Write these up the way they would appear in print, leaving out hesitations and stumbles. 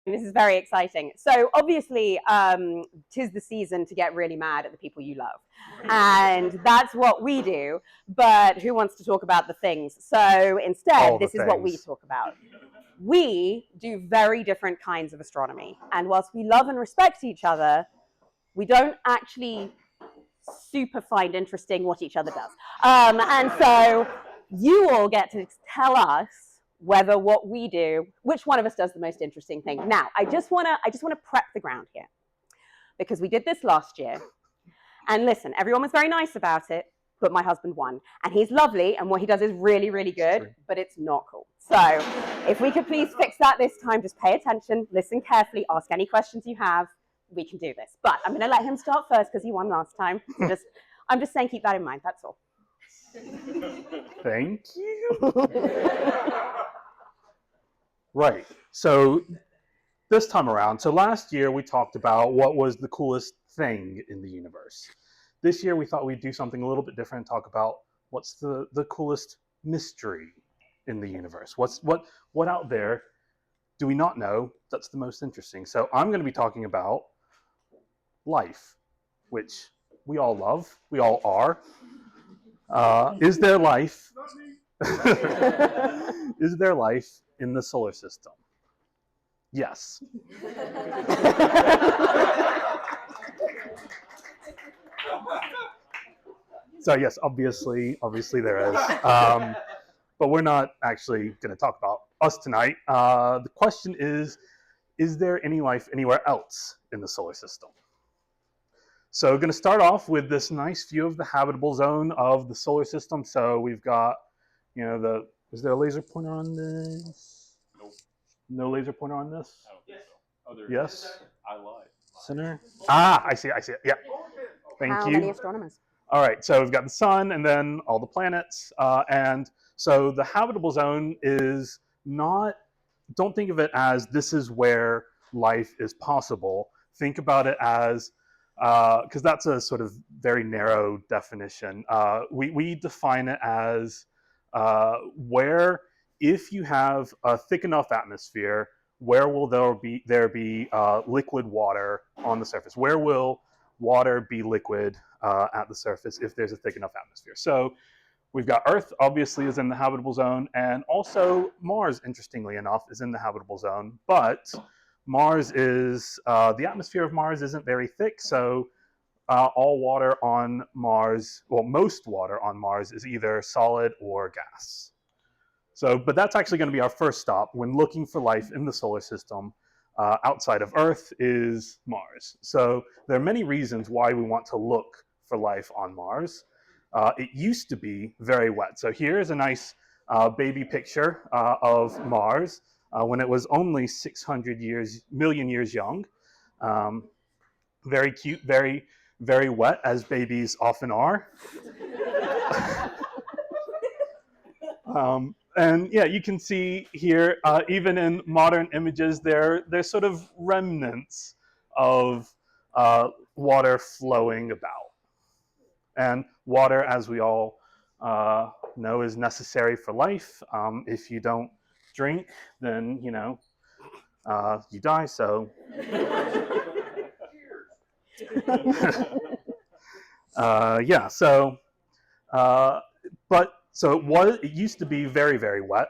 This is very exciting. So obviously, 'tis the season to get really mad at the people you love. And that's what we do. But who wants to talk about the things? So instead, this is what we talk about. We do very different kinds of astronomy. And whilst we love and respect each other, we don't actually super find interesting what each other does. And so you all get to tell us whether what we do, which one of us does the most interesting thing. Now, I just want to prep the ground here, because we did this last year. And listen, everyone was very nice about it, but my husband won. And he's lovely, and what he does is really, really good, but it's not cool. So if we could please fix that this time, just pay attention, listen carefully, ask any questions you have. We can do this. But I'm going to let him start first because he won last time. So I'm just saying keep that in mind, that's all. Thank you. Right. So this time around, so last year we talked about what was the coolest thing in the universe. This year we thought we'd do something a little bit different and talk about what's the coolest mystery in the universe. What out there do we not know that's the most interesting? So I'm going to be talking about life, which we all love, we all are. Is there life? Is there life in the solar system? Yes. So yes, obviously there is. But we're not actually going to talk about us tonight. The question is there any life anywhere else in the solar system? So going to start off with this nice view of the habitable zone of the solar system. So we've got, is there a laser pointer on this? Nope. No laser pointer on this? Yes. Oh, yes. I lied. Center. Ah, I see it. Yeah. Thank you. How many astronomers? All right, so we've got the sun and then all the planets. And so the habitable zone is not, don't think of it as this is where life is possible. Think about it as, because that's a sort of very narrow definition. We define it as where, if you have a thick enough atmosphere, where will there be liquid water on the surface? Where will water be liquid at the surface if there's a thick enough atmosphere? So we've got Earth, obviously, is in the habitable zone, and also Mars, interestingly enough, is in the habitable zone. But Mars is, the atmosphere of Mars isn't very thick, so all water on Mars, well, most water on Mars is either solid or gas. So, but that's actually going to be our first stop when looking for life in the solar system. Outside of Earth is Mars. So there are many reasons why we want to look for life on Mars. It used to be very wet. So here's a nice baby picture of Mars when it was only 600 million years young. Very cute, very, very wet, as babies often are. And yeah, you can see here, even in modern images, there's sort of remnants of water flowing about. And water, as we all know, is necessary for life. If you don't drink, then, you die, so. Yeah, so, so it used to be very, very wet,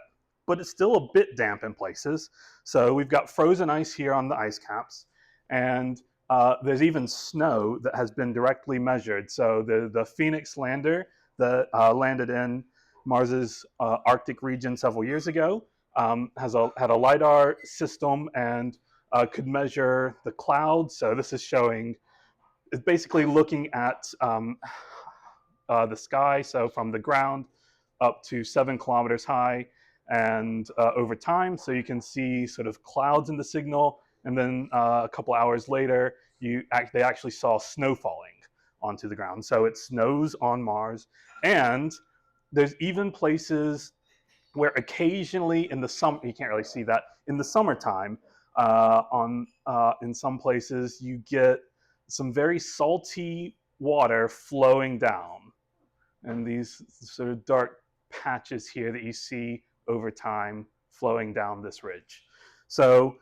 but it's still a bit damp in places. So we've got frozen ice here on the ice caps, and there's even snow that has been directly measured. So the Phoenix lander that landed in Mars's Arctic region several years ago had a LiDAR system and could measure the clouds. So this is showing, it's basically looking at the sky, so from the ground up to 7 kilometers high and over time. So you can see sort of clouds in the signal, and then a couple hours later, they actually saw snow falling onto the ground. So it snows on Mars, and there's even places where occasionally in the summer, you can't really see that, in the summertime, in some places you get some very salty water flowing down, and these sort of dark patches here that you see over time flowing down this ridge. So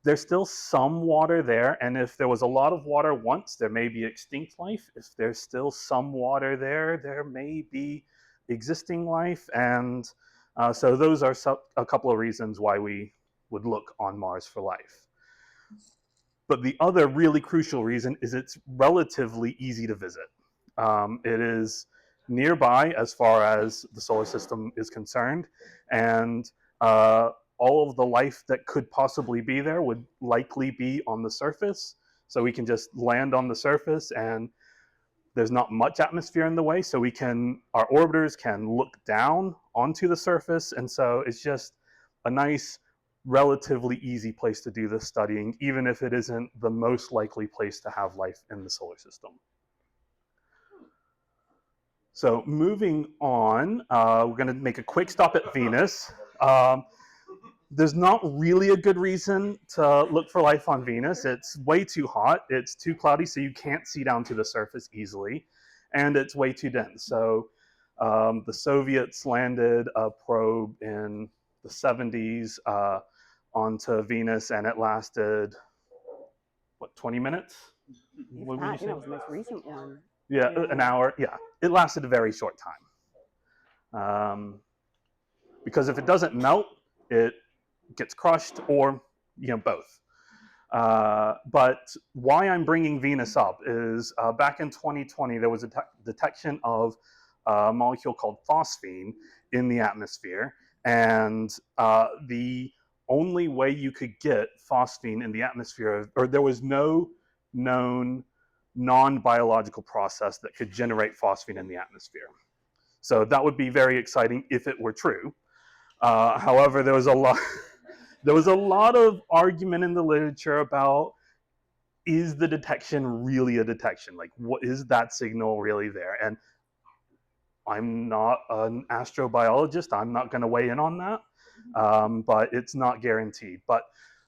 there's still some water there, and if there was a lot of water once, there may be extinct life. If there's still some water there, there may be existing life, and so those are a couple of reasons why we would look on Mars for life. But the other really crucial reason is it's relatively easy to visit. It is nearby as far as the solar system is concerned, and all of the life that could possibly be there would likely be on the surface. So we can just land on the surface, and there's not much atmosphere in the way, so our orbiters can look down onto the surface, and so it's just a nice, relatively easy place to do this studying, even if it isn't the most likely place to have life in the solar system. So moving on, we're going to make a quick stop at Venus. There's not really a good reason to look for life on Venus. It's way too hot, it's too cloudy, so you can't see down to the surface easily, and it's way too dense. So the Soviets landed a probe in the 70s onto Venus, and it lasted, what, 20 minutes? What would you say? That was the most recent one. Yeah, an hour. Yeah, it lasted a very short time. Because if it doesn't melt, it gets crushed, or both. But why I'm bringing Venus up is back in 2020 there was a detection of a molecule called phosphine in the atmosphere, and the only way you could get phosphine in the atmosphere, or there was no known non-biological process that could generate phosphine in the atmosphere. So that would be very exciting if it were true. However, there was a lot of argument in the literature about, is the detection really a detection? Like, what is that signal really there? And I'm not an astrobiologist. I'm not going to weigh in on that, but it's not guaranteed. But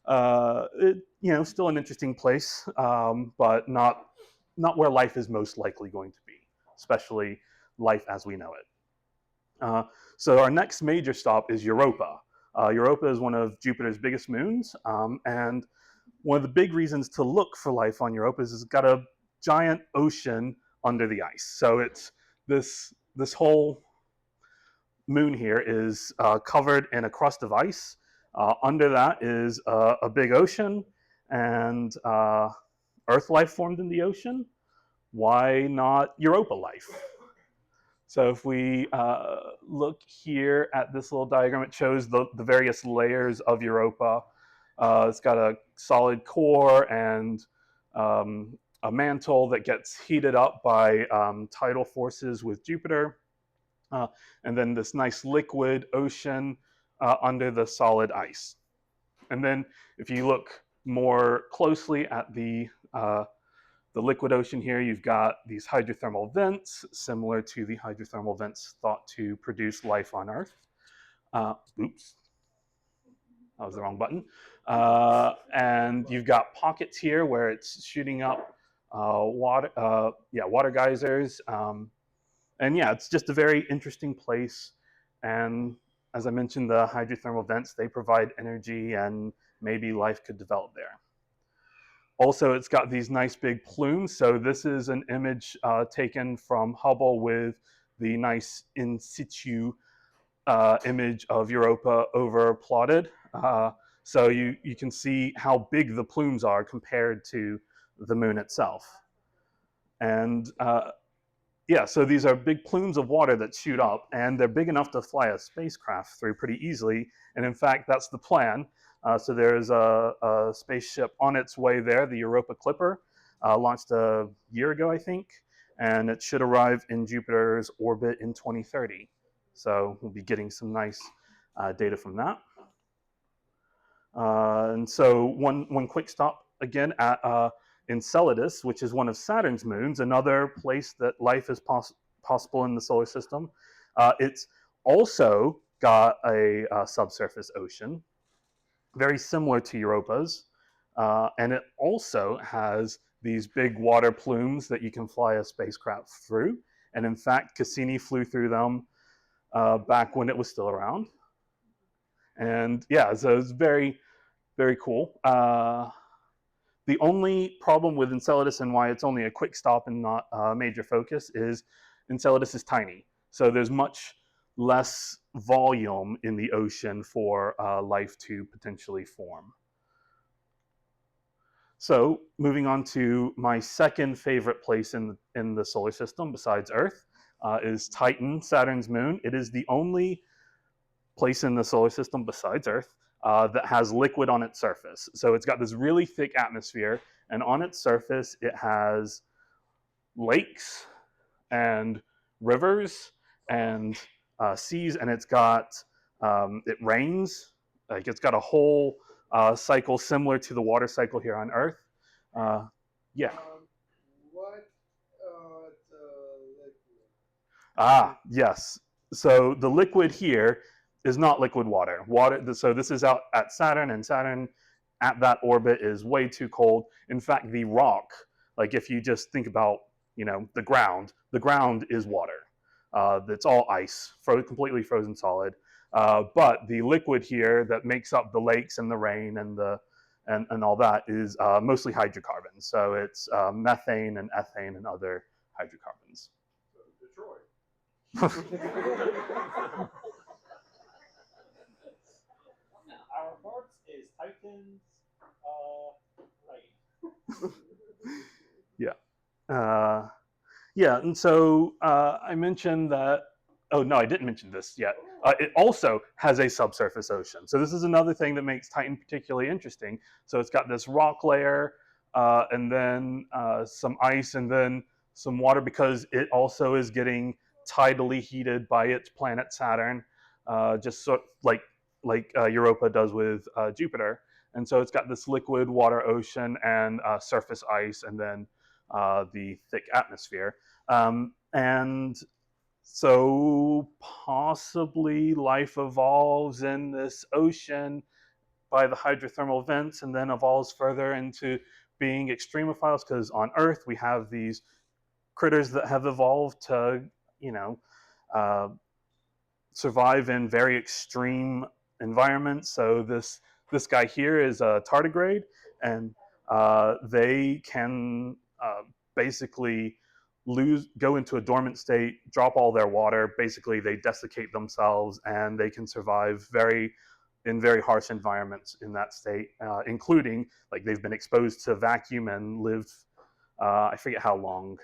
still an interesting place, but not where life is most likely going to be, especially life as we know it. So our next major stop is Europa. Europa is one of Jupiter's biggest moons, and one of the big reasons to look for life on Europa is it's got a giant ocean under the ice. So it's this whole moon here is covered in a crust of ice. Under that is a big ocean, and Earth life formed in the ocean. Why not Europa life? So if we look here at this little diagram, it shows the various layers of Europa. It's got a solid core and a mantle that gets heated up by tidal forces with Jupiter. And then this nice liquid ocean under the solid ice. And then if you look more closely at the liquid ocean here, you've got these hydrothermal vents, similar to the hydrothermal vents thought to produce life on Earth. Oops, that was the wrong button. And you've got pockets here where it's shooting up water geysers. And yeah, it's just a very interesting place. And as I mentioned, the hydrothermal vents, they provide energy, and maybe life could develop there. Also, it's got these nice big plumes. So this is an image taken from Hubble with the nice in situ image of Europa over plotted. So you can see how big the plumes are compared to the moon itself. And yeah, so these are big plumes of water that shoot up, and they're big enough to fly a spacecraft through pretty easily. And in fact, that's the plan. So there's a spaceship on its way there, the Europa Clipper, launched a year ago, I think, and it should arrive in Jupiter's orbit in 2030. So we'll be getting some nice data from that. And so one quick stop again at Enceladus, which is one of Saturn's moons, another place that life is possible in the solar system. It's also got a subsurface ocean, very similar to Europa's, and it also has these big water plumes that you can fly a spacecraft through. And in fact, Cassini flew through them back when it was still around. And yeah, so it's very, very cool. The only problem with Enceladus and why it's only a quick stop and not a major focus is Enceladus is tiny. So there's much less volume in the ocean for life to potentially form. So moving on to my second favorite place in the solar system besides Earth is Titan, Saturn's moon. It is the only place in the solar system besides Earth that has liquid on its surface. So it's got this really thick atmosphere, and on its surface it has lakes and rivers and seas, and it's got it rains. Like it's got a whole cycle similar to the water cycle here on Earth. Yeah. What the liquid? Yes. So the liquid here is not liquid water. So this is out at Saturn, and Saturn at that orbit is way too cold. In fact, the rock, like if you just think about, the ground is water. It's all ice, completely frozen solid. But the liquid here that makes up the lakes and the rain and all that is mostly hydrocarbons. So it's methane and ethane and other hydrocarbons. So Detroit. Our parts is Titan's rain. Yeah, and so I mentioned that. Oh no, I didn't mention this yet. It also has a subsurface ocean. So this is another thing that makes Titan particularly interesting. So it's got this rock layer, and then some ice, and then some water, because it also is getting tidally heated by its planet Saturn, just sort of like Europa does with Jupiter. And so it's got this liquid water ocean and surface ice, and then the thick atmosphere. And so possibly life evolves in this ocean by the hydrothermal vents, and then evolves further into being extremophiles, because on Earth we have these critters that have evolved to, survive in very extreme environments. So this guy here is a tardigrade, and they can basically go into a dormant state, drop all their water. Basically, they desiccate themselves, and they can survive in very harsh environments in that state, including like they've been exposed to vacuum and lived. I forget how long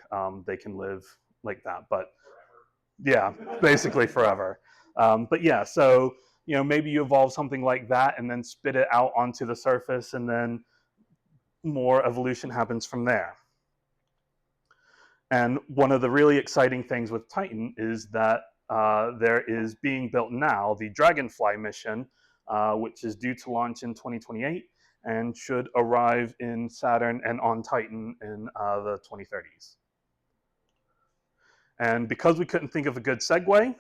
they can live like that, but yeah, basically forever. But yeah, so maybe you evolve something like that and then spit it out onto the surface, and then more evolution happens from there. And one of the really exciting things with Titan is that there is being built now the Dragonfly mission, which is due to launch in 2028 and should arrive in Saturn and on Titan in the 2030s. And because we couldn't think of a good segue,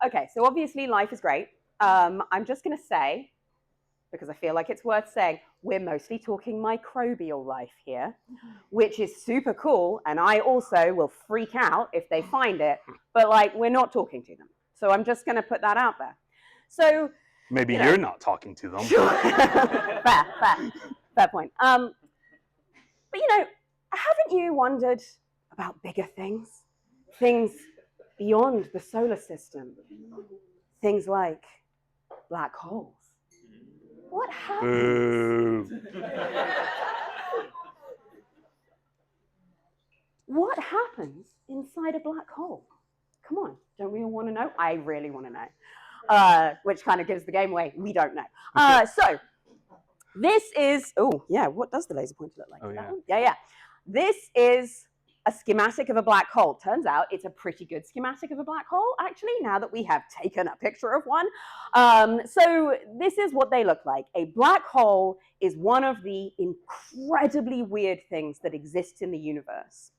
Okay, so obviously life is great. I'm just going to say, because I feel like it's worth saying, we're mostly talking microbial life here, which is super cool, and I also will freak out if they find it, but we're not talking to them. So I'm just going to put that out there. So maybe you're not talking to them. Fair point. But haven't you wondered about bigger things? Things beyond the solar system. Things like black holes. What happens? What happens inside a black hole? Come on, don't we all want to know? I really want to know. Which kind of gives the game away. We don't know. So this is, what does the laser pointer look like? Oh, yeah. Yeah. This is a schematic of a black hole. Turns out it's a pretty good schematic of a black hole, actually, now that we have taken a picture of one. So this is what they look like. A black hole is one of the incredibly weird things that exist in the universe.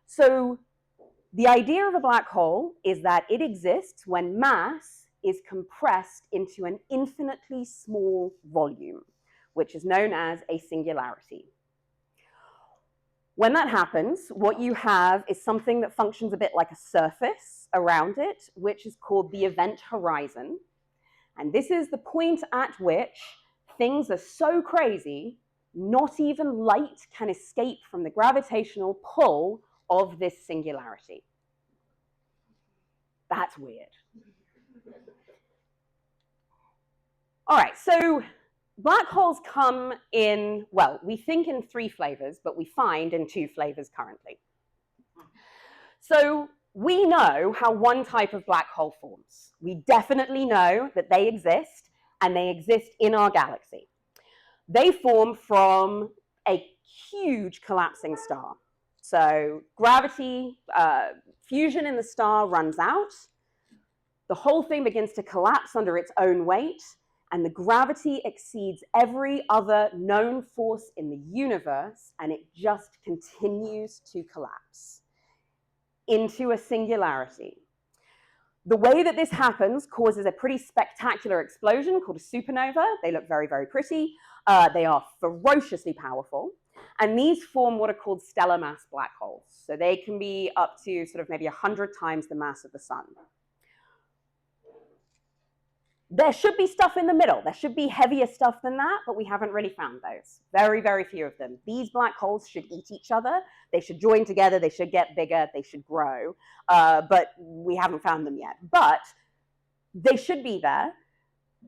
So the idea of a black hole is that it exists when mass is compressed into an infinitely small volume, which is known as a singularity. When that happens, what you have is something that functions a bit like a surface around it, which is called the event horizon. And this is the point at which things are so crazy, not even light can escape from the gravitational pull of this singularity. That's weird. All right, so black holes come in, well, we think in 3 flavors, but we find in 2 flavors currently. So we know how one type of black hole forms. We definitely know that they exist, and they exist in our galaxy. They form from a huge collapsing star. So gravity, fusion in the star runs out. The whole thing begins to collapse under its own weight, and the gravity exceeds every other known force in the universe, and it just continues to collapse into a singularity. The way that this happens causes a pretty spectacular explosion called a supernova. They look very, very pretty. They are ferociously powerful. And these form what are called stellar mass black holes. So they can be up to sort of maybe 100 times the mass of the sun. There should be stuff in the middle. There should be heavier stuff than that, but we haven't really found those. Very, very few of them. These black holes should eat each other. They should join together. They should get bigger. They should grow. But we haven't found them yet. But they should be there.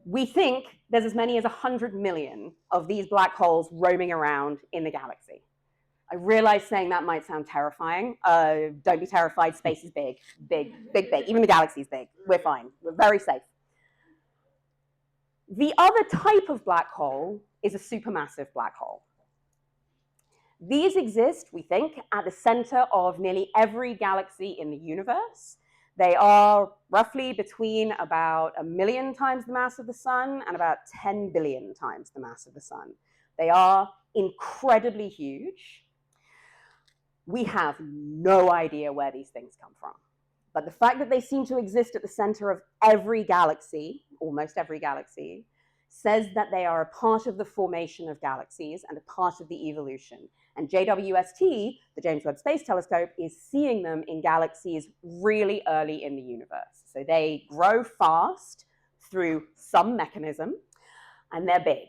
We think there's as many as 100 million of these black holes roaming around in the galaxy. I realize saying that might sound terrifying. Don't be terrified. Space is big, big, big, big. Even the galaxy is big. We're fine. We're very safe. The other type of black hole is a supermassive black hole. These exist, we think, at the center of nearly every galaxy in the universe. They are roughly between about 1 million times the mass of the sun and about 10 billion times the mass of the sun. They are incredibly huge. We have no idea where these things come from. But the fact that they seem to exist at the center of every galaxy, almost every galaxy, says that they are a part of the formation of galaxies and a part of the evolution. And JWST, the James Webb Space Telescope, is seeing them in galaxies really early in the universe. So they grow fast through some mechanism, and they're big.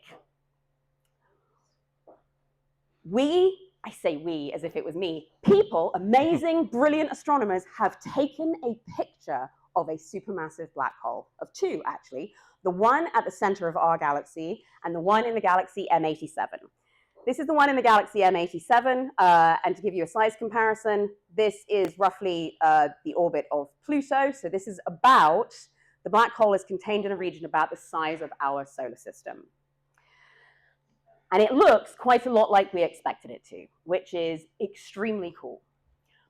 I say we as if it was me, people, amazing, brilliant astronomers have taken a picture of a supermassive black hole, of 2 actually, the one at the center of our galaxy and the one in the galaxy M87. This is the one in the galaxy M87, and to give you a size comparison, this is roughly the orbit of Pluto, so this is about, the black hole is contained in a region about the size of our solar system. And it looks quite a lot like we expected it to, which is extremely cool.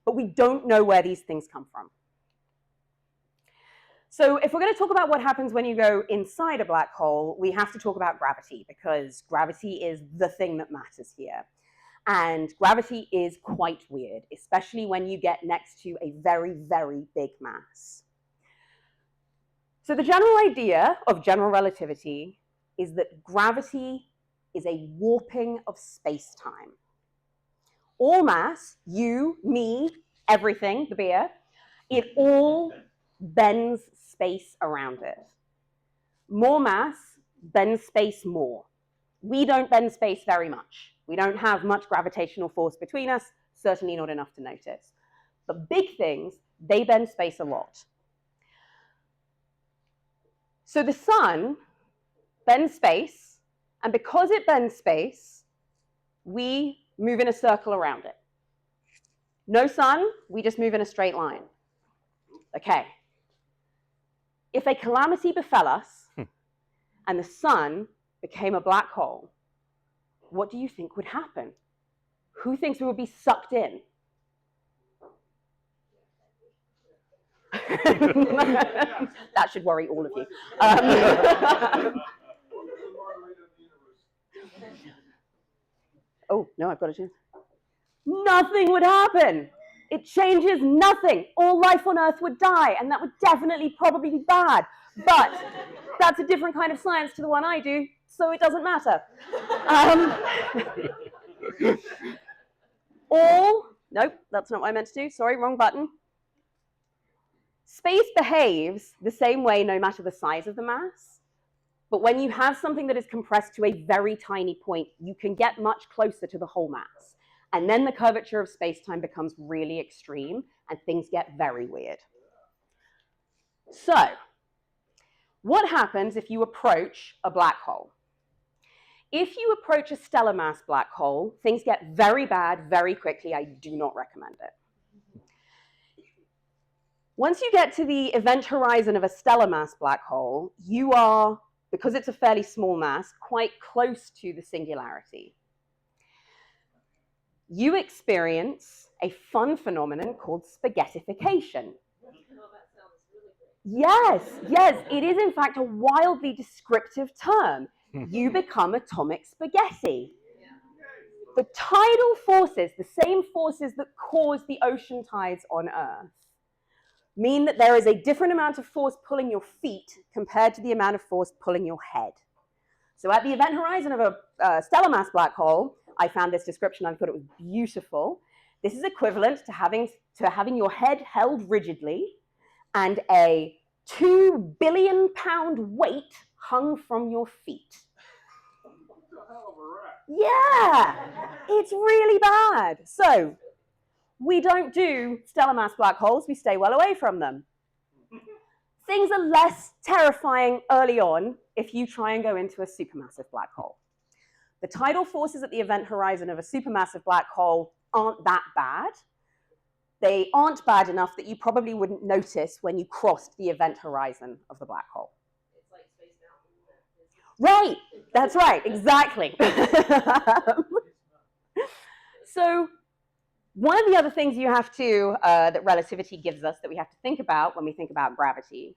But we don't know where these things come from. So if we're going to talk about what happens when you go inside a black hole, we have to talk about gravity, because gravity is the thing that matters here. And gravity is quite weird, especially when you get next to a very, very big mass. So the general idea of general relativity is that gravity is a warping of space-time. All mass, you, me, everything, the beer, it all bends space around it. More mass bends space more. We don't bend space very much. We don't have much gravitational force between us, certainly not enough to notice. But big things, they bend space a lot. So the sun bends space, and because it bends space, we move in a circle around it. No sun, we just move in a straight line. Okay. If a calamity befell us and the sun became a black hole, what do you think would happen? Who thinks we would be sucked in? That should worry all of you. Oh, no, I've got a chance. Nothing would happen. It changes nothing. All life on Earth would die, and that would definitely probably be bad. But that's a different kind of science to the one I do, so it doesn't matter. nope, that's not what I meant to do. Sorry, wrong button. Space behaves the same way no matter the size of the mass. But when you have something that is compressed to a very tiny point, you can get much closer to the whole mass. And then the curvature of space-time becomes really extreme and things get very weird. So, what happens if you approach a black hole? If you approach a stellar mass black hole, things get very bad very quickly. I do not recommend it. Once you get to the event horizon of a stellar mass black hole, you are, because it's a fairly small mass, quite close to the singularity. You experience a fun phenomenon called spaghettification. Yes, it is in fact a wildly descriptive term. You become atomic spaghetti. The tidal forces, the same forces that cause the ocean tides on Earth, mean that there is a different amount of force pulling your feet compared to the amount of force pulling your head. So at the event horizon of a stellar mass black hole, I found this description, I thought it was beautiful. This is equivalent to having your head held rigidly and a 2 billion pound weight hung from your feet. Yeah, it's really bad. So we don't do stellar mass black holes, we stay well away from them. Things are less terrifying early on if you try and go into a supermassive black hole. The tidal forces at the event horizon of a supermassive black hole aren't that bad. They aren't bad enough that you probably wouldn't notice when you crossed the event horizon of the black hole. It's like Space Mountain. Right, that's right, exactly. So one of the other things you have to, that relativity gives us that we have to think about when we think about gravity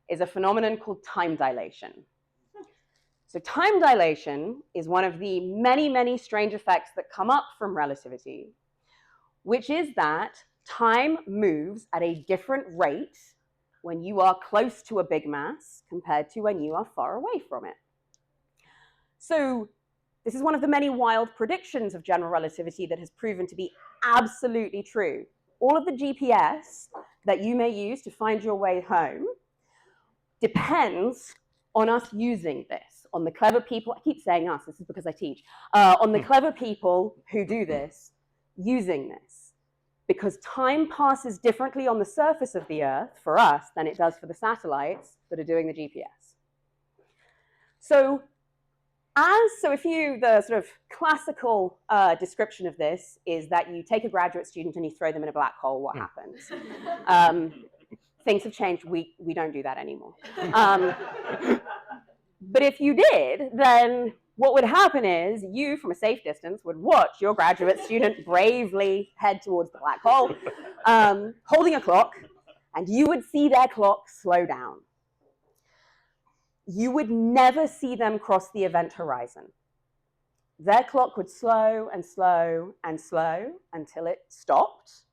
is a phenomenon called time dilation. So time dilation is one of the many, many strange effects that come up from relativity, which is that time moves at a different rate when you are close to a big mass compared to when you are far away from it. So this is one of the many wild predictions of general relativity that has proven to be absolutely true. All of the GPS that you may use to find your way home depends on us using this, on the clever people, I keep saying us, this is because I teach, on the clever people who do this, using this. Because time passes differently on the surface of the Earth for us than it does for the satellites that are doing the GPS. So the sort of classical description of this is that you take a graduate student and you throw them in a black hole, what happens? Things have changed, we don't do that anymore. But if you did, then what would happen is you, from a safe distance, would watch your graduate student bravely head towards the black hole, holding a clock, and you would see their clock slow down. You would never see them cross the event horizon. Their clock would slow and slow and slow until it stopped.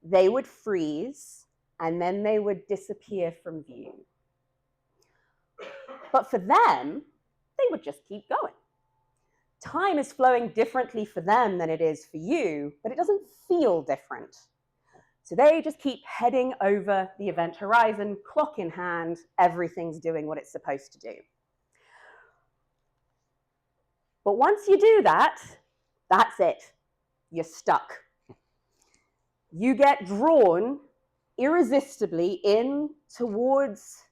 They would freeze, and then they would disappear from view. But for them, they would just keep going. Time is flowing differently for them than it is for you, but it doesn't feel different. So they just keep heading over the event horizon, clock in hand, everything's doing what it's supposed to do. But once you do that, that's it. You're stuck. You get drawn irresistibly in towards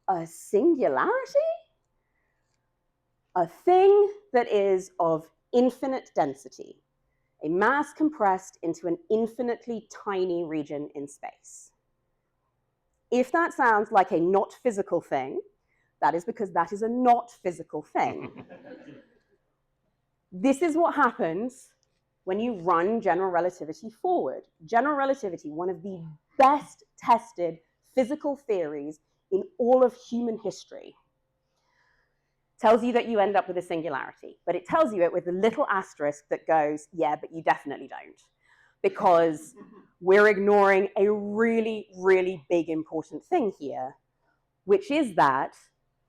a singularity, a thing that is of infinite density, a mass compressed into an infinitely tiny region in space. If that sounds like a not physical thing, that is because that is a not physical thing. This is what happens when you run general relativity forward. General relativity, one of the best tested physical theories in all of human history, tells you that you end up with a singularity, but it tells you it with a little asterisk that goes, yeah, but you definitely don't, because we're ignoring a really, really big important thing here, which is that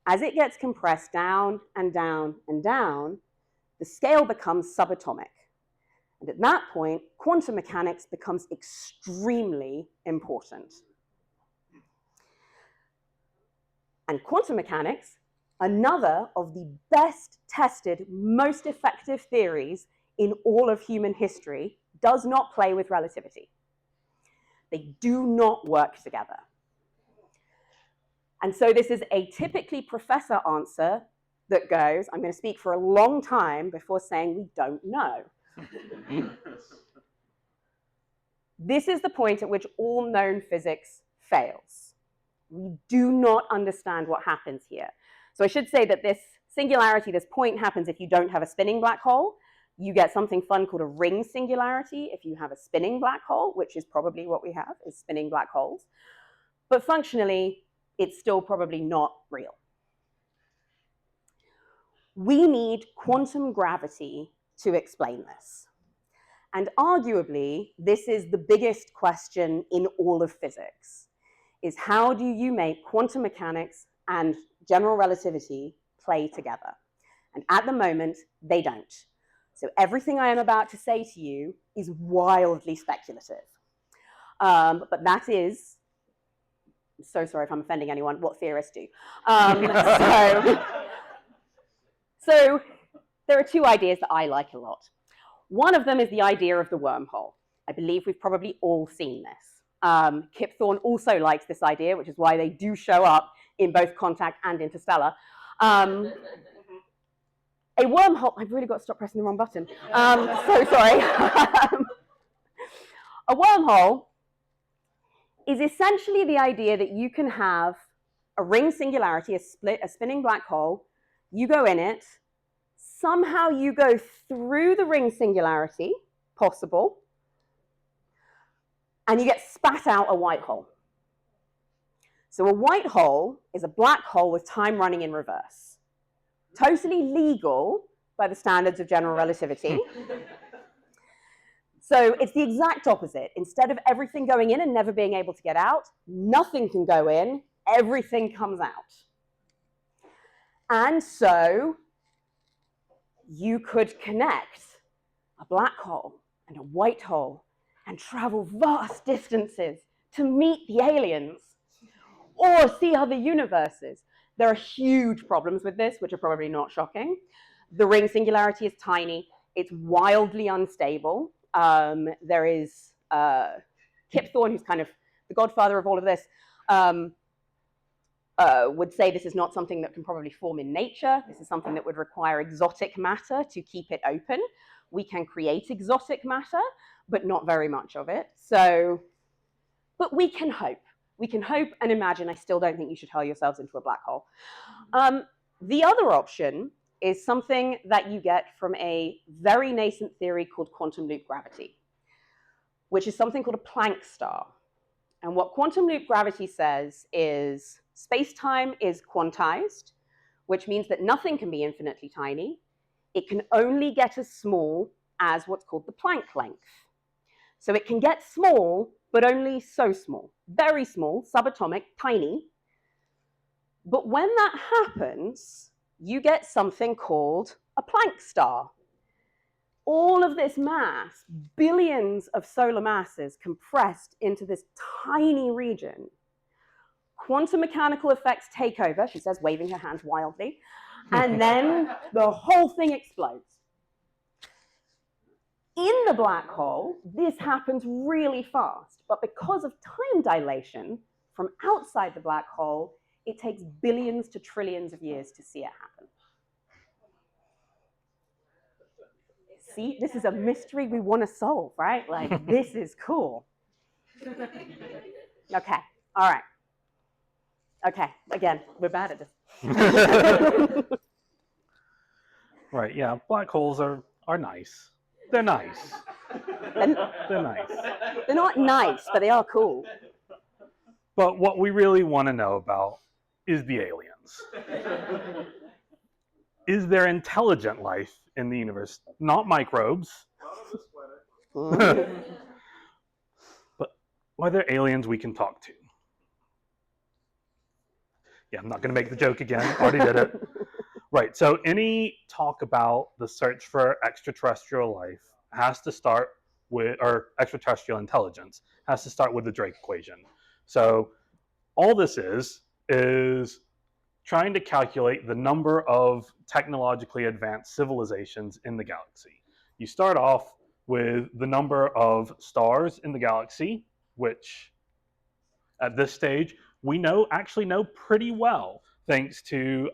as it gets compressed down and down and down, the scale becomes subatomic. And at that point, quantum mechanics becomes extremely important. And quantum mechanics, another of the best tested, most effective theories in all of human history, does not play with relativity. They do not work together. And so this is a typically professor answer that goes, I'm going to speak for a long time before saying we don't know. This is the point at which all known physics fails. We do not understand what happens here. So I should say that this singularity, this point happens if you don't have a spinning black hole. You get something fun called a ring singularity if you have a spinning black hole, which is probably what we have, is spinning black holes. But functionally, it's still probably not real. We need quantum gravity to explain this. And arguably, this is the biggest question in all of physics, is how do you make quantum mechanics and general relativity play together? And at the moment, they don't. So everything I am about to say to you is wildly speculative. But that is, I'm so sorry if I'm offending anyone, what theorists do. So there are two ideas that I like a lot. One of them is the idea of the wormhole. I believe we've probably all seen this. Kip Thorne also likes this idea, which is why they do show up in both Contact and Interstellar. A wormhole, I've really got to stop pressing the wrong button. So sorry. A wormhole is essentially the idea that you can have a ring singularity, a spinning black hole, you go in it, somehow you go through the ring singularity, possible, and you get spat out a white hole. So a white hole is a black hole with time running in reverse. Totally legal by the standards of general relativity. So it's the exact opposite. Instead of everything going in and never being able to get out, nothing can go in, everything comes out. And so you could connect a black hole and a white hole and travel vast distances to meet the aliens or see other universes. There are huge problems with this, which are probably not shocking. The ring singularity is tiny. It's wildly unstable. There is Kip Thorne, who's kind of the godfather of all of this, would say this is not something that can probably form in nature. This is something that would require exotic matter to keep it open. We can create exotic matter, but not very much of it. So, but we can hope. We can hope and imagine. I still don't think you should hurl yourselves into a black hole. The other option is something that you get from a very nascent theory called quantum loop gravity, which is something called a Planck star. And what quantum loop gravity says is space-time is quantized, which means that nothing can be infinitely tiny. It can only get as small as what's called the Planck length. So it can get small, but only so small, very small, subatomic, tiny. But when that happens, you get something called a Planck star. All of this mass, billions of solar masses compressed into this tiny region. Quantum mechanical effects take over, she says, waving her hands wildly, and then the whole thing explodes. In the black hole, this happens really fast, but because of time dilation from outside the black hole, it takes billions to trillions of years to see it happen. See, this is a mystery we want to solve, right? Like, this is cool. Okay, all right. Okay, again, we're bad at this. Right, yeah, black holes are nice. They're nice. They're nice. They're not nice, but they are cool. But what we really want to know about is the aliens. Is there intelligent life in the universe? Not microbes. Not on this planet. But are there aliens we can talk to? Yeah, I'm not going to make the joke again. Already did it. Right, so any talk about the search for extraterrestrial life has to start with, or extraterrestrial intelligence has to start with the Drake equation. So all this is trying to calculate the number of technologically advanced civilizations in the galaxy. You start off with the number of stars in the galaxy, which at this stage we actually know pretty well, thanks to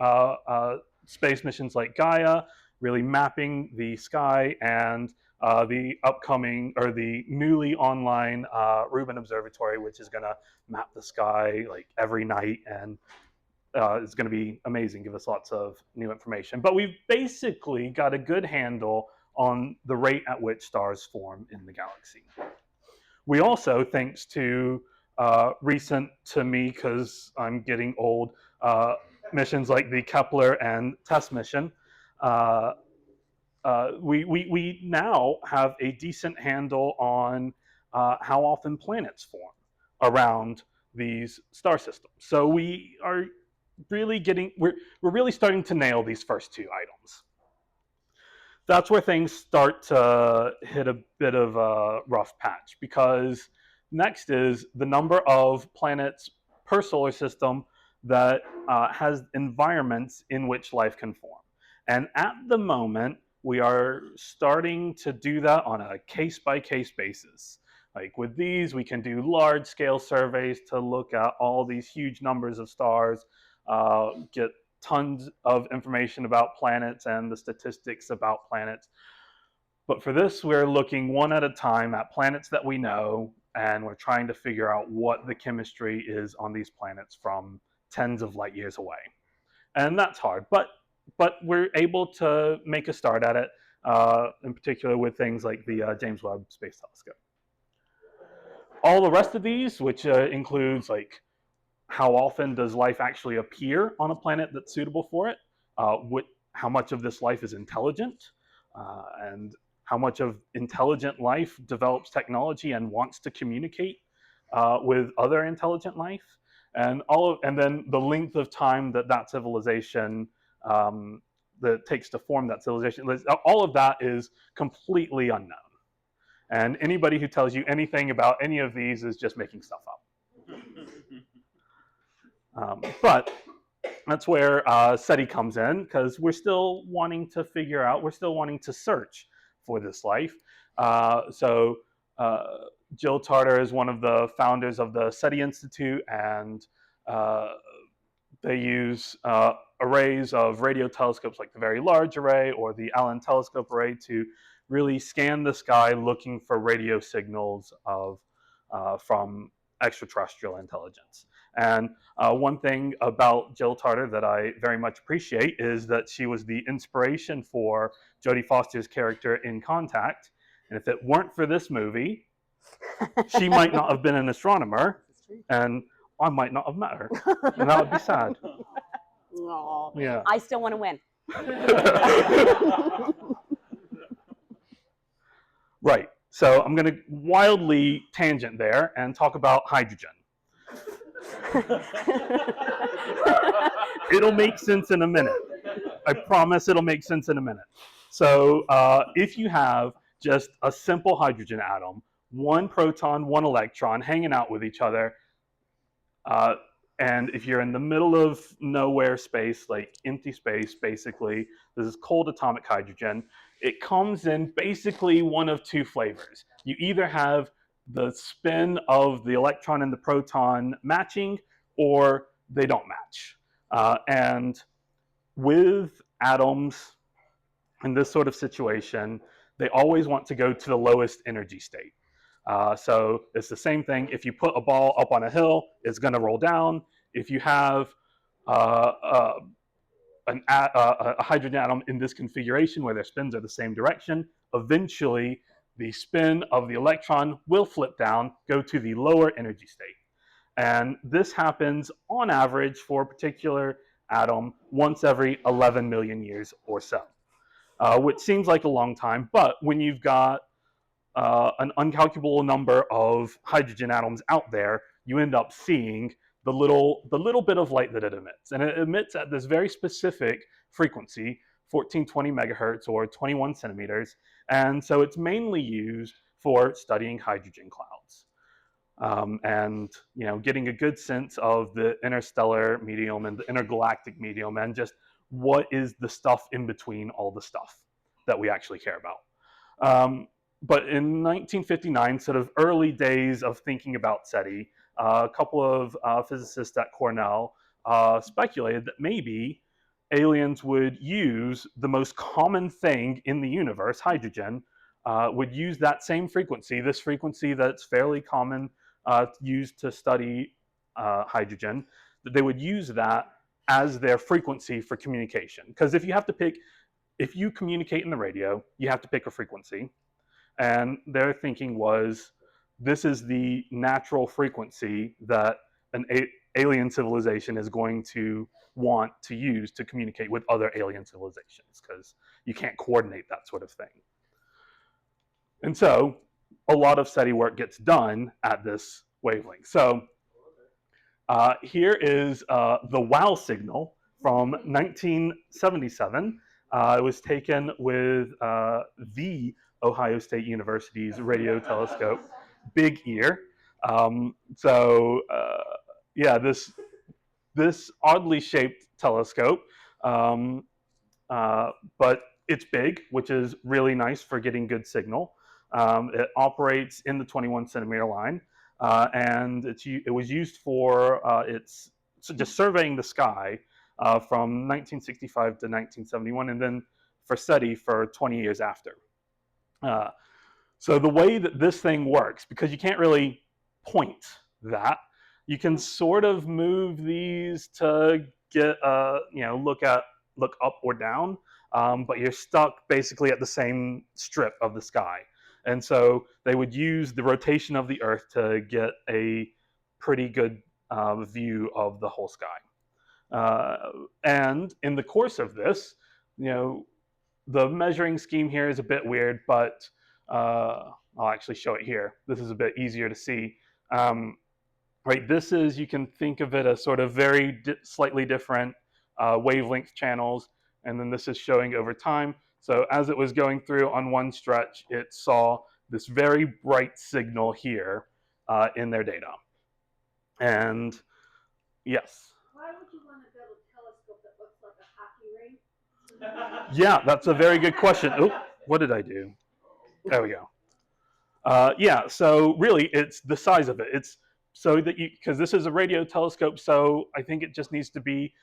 space missions like Gaia, really mapping the sky, and the upcoming, or the newly online Rubin Observatory, which is going to map the sky like every night, and it's going to be amazing, give us lots of new information. But we've basically got a good handle on the rate at which stars form in the galaxy. We also, thanks to recent to me, because I'm getting old, missions like the Kepler and TESS mission, we now have a decent handle on how often planets form around these star systems. So we are really we're really starting to nail these first two items. That's where things start to hit a bit of a rough patch, because next is the number of planets per solar system that has environments in which life can form. And at the moment, we are starting to do that on a case-by-case basis. Like with these, we can do large-scale surveys to look at all these huge numbers of stars, get tons of information about planets and the statistics about planets. But for this, we're looking one at a time at planets that we know, and we're trying to figure out what the chemistry is on these planets from tens of light years away. And that's hard, but we're able to make a start at it, in particular with things like the James Webb Space Telescope. All the rest of these, which includes like how often does life actually appear on a planet that's suitable for it, how much of this life is intelligent, and how much of intelligent life develops technology and wants to communicate with other intelligent life, and then the length of time that civilization that takes to form that civilization. All of that is completely unknown. And anybody who tells you anything about any of these is just making stuff up. But that's where SETI comes in, because we're still wanting to figure out, we're still wanting to search for this life. So Jill Tarter is one of the founders of the SETI Institute, and they use arrays of radio telescopes like the Very Large Array or the Allen Telescope Array to really scan the sky looking for radio signals from extraterrestrial intelligence. And one thing about Jill Tarter that I very much appreciate is that she was the inspiration for Jodie Foster's character in Contact. And if it weren't for this movie, she might not have been an astronomer, and I might not have met her. And that would be sad. Aww. Yeah. I still want to win. Right. So I'm going to wildly tangent there and talk about hydrogen. It'll make sense in a minute. I promise it'll make sense in a minute. So if you have just a simple hydrogen atom, one proton, one electron hanging out with each other, and if you're in the middle of nowhere space, like empty space, basically, this is cold atomic hydrogen. It comes in basically one of two flavors. You either have the spin of the electron and the proton matching, or they don't match. And with atoms in this sort of situation, they always want to go to the lowest energy state. So it's the same thing. If you put a ball up on a hill, it's going to roll down. If you have a hydrogen atom in this configuration where their spins are the same direction, eventually the spin of the electron will flip down, go to the lower energy state. And this happens on average for a particular atom once every 11 million years or so, which seems like a long time, but when you've got an incalculable number of hydrogen atoms out there, you end up seeing the little bit of light that it emits. And it emits at this very specific frequency, 1420 megahertz or 21 centimeters. And so it's mainly used for studying hydrogen clouds. And getting a good sense of the interstellar medium and the intergalactic medium, and just what is the stuff in between all the stuff that we actually care about. But in 1959, sort of early days of thinking about SETI, a couple of physicists at Cornell speculated that maybe aliens would use the most common thing in the universe, hydrogen, would use that same frequency, this frequency that's fairly common used to study hydrogen, that they would use that as their frequency for communication. Because if you communicate in the radio, you have to pick a frequency. And their thinking was, this is the natural frequency that an alien civilization is going to want to use to communicate with other alien civilizations, because you can't coordinate that sort of thing. And so a lot of SETI work gets done at this wavelength. So here is the WOW signal from 1977. It was taken with the Ohio State University's radio telescope, Big Ear. Yeah, this oddly shaped telescope, but it's big, which is really nice for getting good signal. It operates in the 21 centimeter line, and it was used for just surveying the sky from 1965 to 1971, and then for SETI for 20 years after. So the way that this thing works, because you can't really point that, you can sort of move these to get look up or down, but you're stuck basically at the same strip of the sky. And so they would use the rotation of the Earth to get a pretty good view of the whole sky. And in the course of this, the measuring scheme here is a bit weird, but I'll actually show it here. This is a bit easier to see. Right, this is, you can think of it as sort of very slightly different wavelength channels, and then this is showing over time. So as it was going through on one stretch, it saw this very bright signal here in their data. And yes? Why would you want to build a telescope that looks like a hockey rink? Yeah, that's a very good question. Oh, what did I do? There we go. Yeah, so really it's the size of it. It's so that because this is a radio telescope, so I think it just needs to be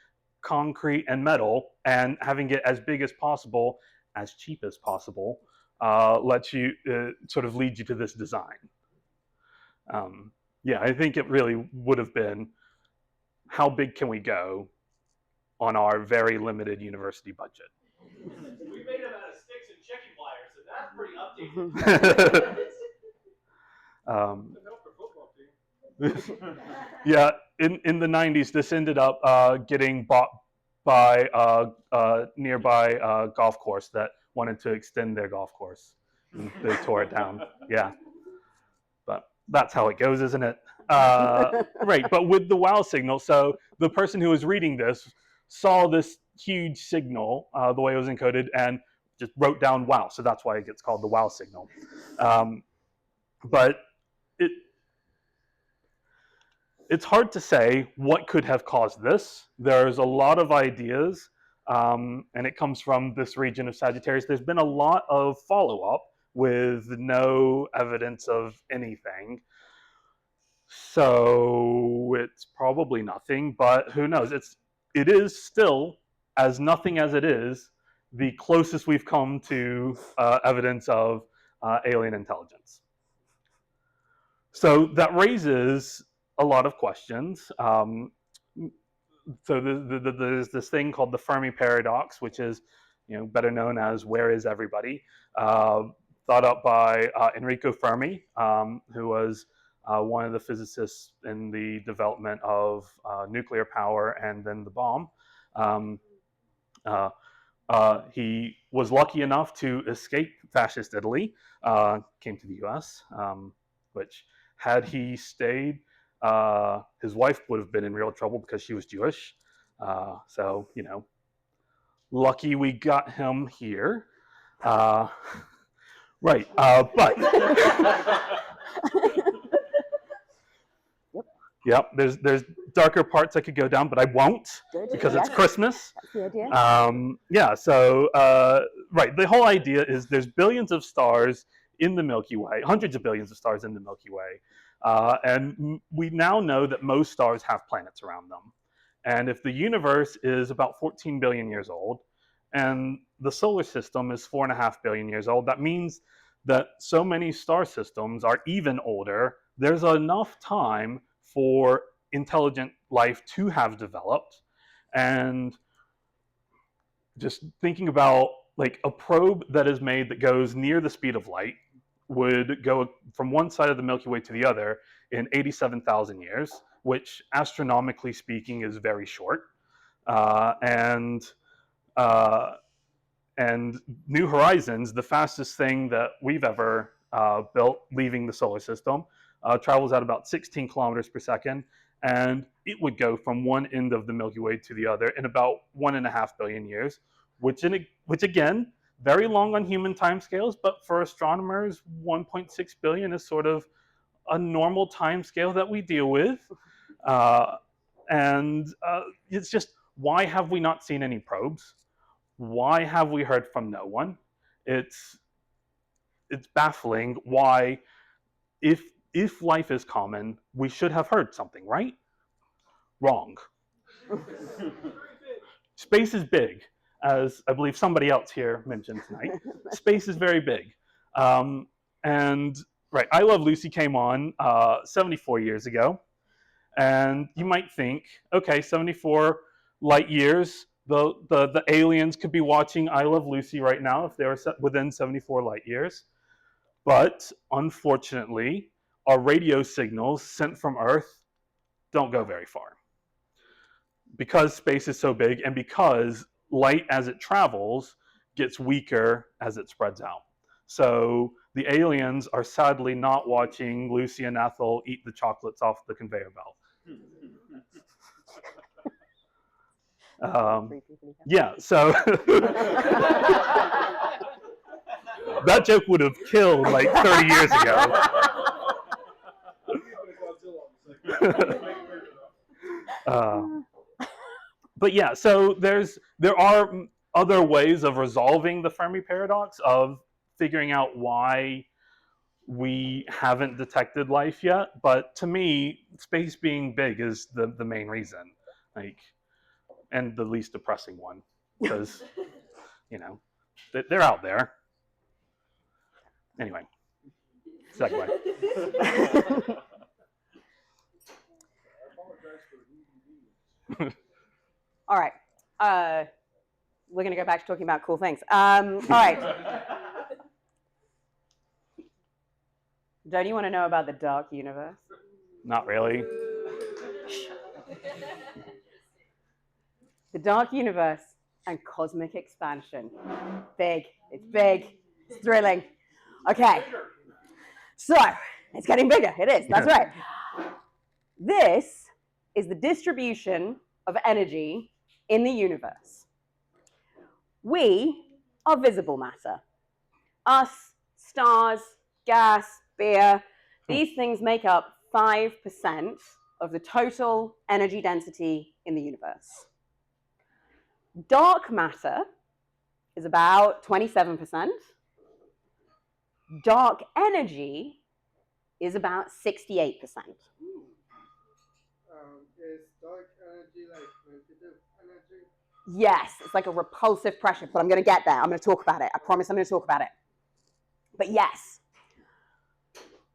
concrete and metal, and having it as big as possible, as cheap as possible, lets you sort of lead you to this design. Yeah, I think it really would have been, how big can we go on our very limited university budget? We made them out of sticks and chicken wire, so that's pretty updated. Yeah, in the 90s, this ended up getting bought by a nearby golf course that wanted to extend their golf course. And they tore it down. Yeah, but that's how it goes, isn't it? Right, but with the WOW signal, so the person who was reading this saw this huge signal, the way it was encoded, and just wrote down WOW, so that's why it gets called the WOW signal. But it's hard to say what could have caused this. There's a lot of ideas, and it comes from this region of Sagittarius. There's been a lot of follow-up with no evidence of anything. So it's probably nothing, but who knows? It is still, as nothing as it is, the closest we've come to evidence of alien intelligence. So that raises a lot of questions. So there's this thing called the Fermi paradox, which is, better known as "Where is everybody?" Thought up by Enrico Fermi, who was one of the physicists in the development of nuclear power and then the bomb. He was lucky enough to escape fascist Italy, came to the U.S., which, had he stayed, his wife would have been in real trouble because she was Jewish. So, lucky we got him here. Right, but yep, there's darker parts I could go down, but I won't Good. because Yes. it's Christmas. That's the idea. Yeah, so right, the whole idea is there's billions of stars in the Milky Way, hundreds of billions of stars in the Milky Way, and we now know that most stars have planets around them. And if the universe is about 14 billion years old, and the solar system is 4.5 billion years old, that means that so many star systems are even older. There's enough time for intelligent life to have developed. And just thinking about like a probe that is made that goes near the speed of light would go from one side of the Milky Way to the other in 87,000 years, which astronomically speaking is very short. And New Horizons, the fastest thing that we've ever built leaving the solar system, travels at about 16 kilometers per second, and it would go from one end of the Milky Way to the other in about 1.5 billion years, which again, very long on human timescales, but for astronomers, 1.6 billion is sort of a normal timescale that we deal with. It's just, why have we not seen any probes? Why have we heard from no one? It's baffling why, if life is common, we should have heard something, right? Wrong. Space is big, as I believe somebody else here mentioned tonight. Space is very big. And right, I Love Lucy came on 74 years ago. And you might think, okay, 74 light years, the aliens could be watching I Love Lucy right now if they were within 74 light years. But unfortunately, our radio signals sent from Earth don't go very far. Because space is so big and because light as it travels gets weaker as it spreads out. So the aliens are sadly not watching Lucy and Ethel eat the chocolates off the conveyor belt. Yeah, so that joke would have killed like 30 years ago. But yeah, so there are other ways of resolving the Fermi paradox, of figuring out why we haven't detected life yet. But to me, space being big is the main reason, like, and the least depressing one, because they're out there. Anyway, segue. All right. We're going to go back to talking about cool things. All right. Don't you want to know about the dark universe? Not really. The dark universe and cosmic expansion. Big. It's big. It's thrilling. Okay. So, it's getting bigger. It is. That's right. This is the distribution of energy in the universe. We are visible matter. Us, stars, gas, beer, these things make up 5% of the total energy density in the universe. Dark matter is about 27%. Dark energy is about 68%. Is dark energy like repetitive energy? Yes, it's like a repulsive pressure, but I'm going to get there. I'm going to talk about it. I promise I'm going to talk about it. But yes.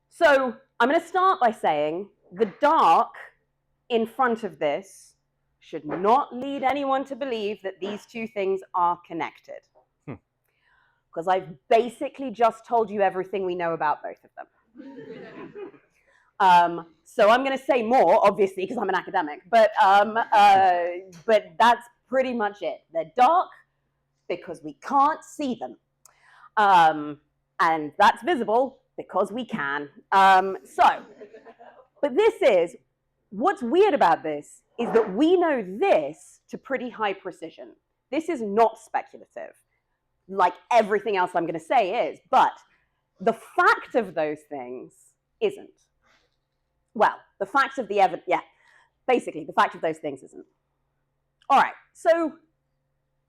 So I'm going to start by saying the dark in front of this should not lead anyone to believe that these two things are connected. Because I've basically just told you everything we know about both of them. So I'm going to say more, obviously, because I'm an academic, but that's pretty much it. They're dark because we can't see them. And that's visible because we can. But what's weird about this is that we know this to pretty high precision. This is not speculative, like everything else I'm going to say is, but The fact of those things isn't. Well, the fact of the evidence, yeah, basically, the fact of those things isn't. All right, so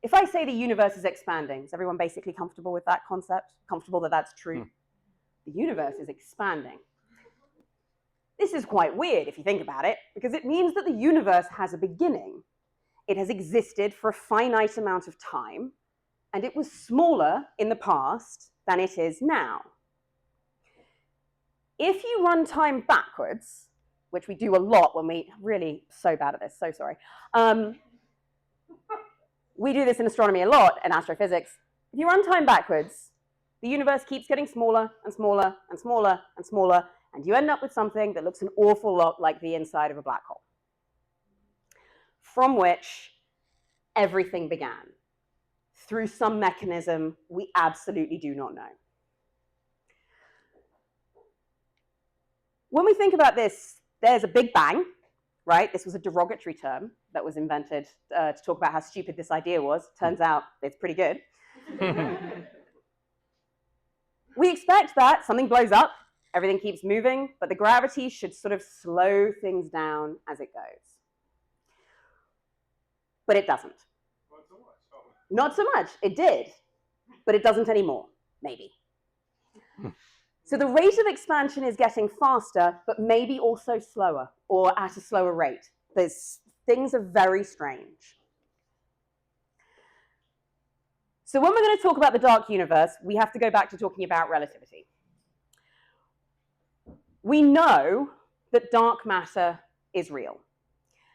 if I say the universe is expanding, is everyone basically comfortable with that concept? Comfortable that that's true? The universe is expanding. This is quite weird if you think about it, because it means that the universe has a beginning. It has existed for a finite amount of time, and it was smaller in the past than it is now. If you run time backwards, which we do a lot when we really so bad at this, so sorry. We do this in astronomy a lot, in astrophysics. If you run time backwards, the universe keeps getting smaller and smaller and smaller and smaller, and you end up with something that looks an awful lot like the inside of a black hole, from which everything began, through some mechanism we absolutely do not know. When we think about this, there's a big bang, right? This was a derogatory term that was invented to talk about how stupid this idea was. Turns out it's pretty good. We expect that something blows up, everything keeps moving, but the gravity should sort of slow things down as it goes. But it doesn't. Not so much. It did, but it doesn't anymore, maybe. So the rate of expansion is getting faster, but maybe also slower, or at a slower rate. Things are very strange. So when we're going to talk about the dark universe, we have to go back to talking about relativity. We know that dark matter is real.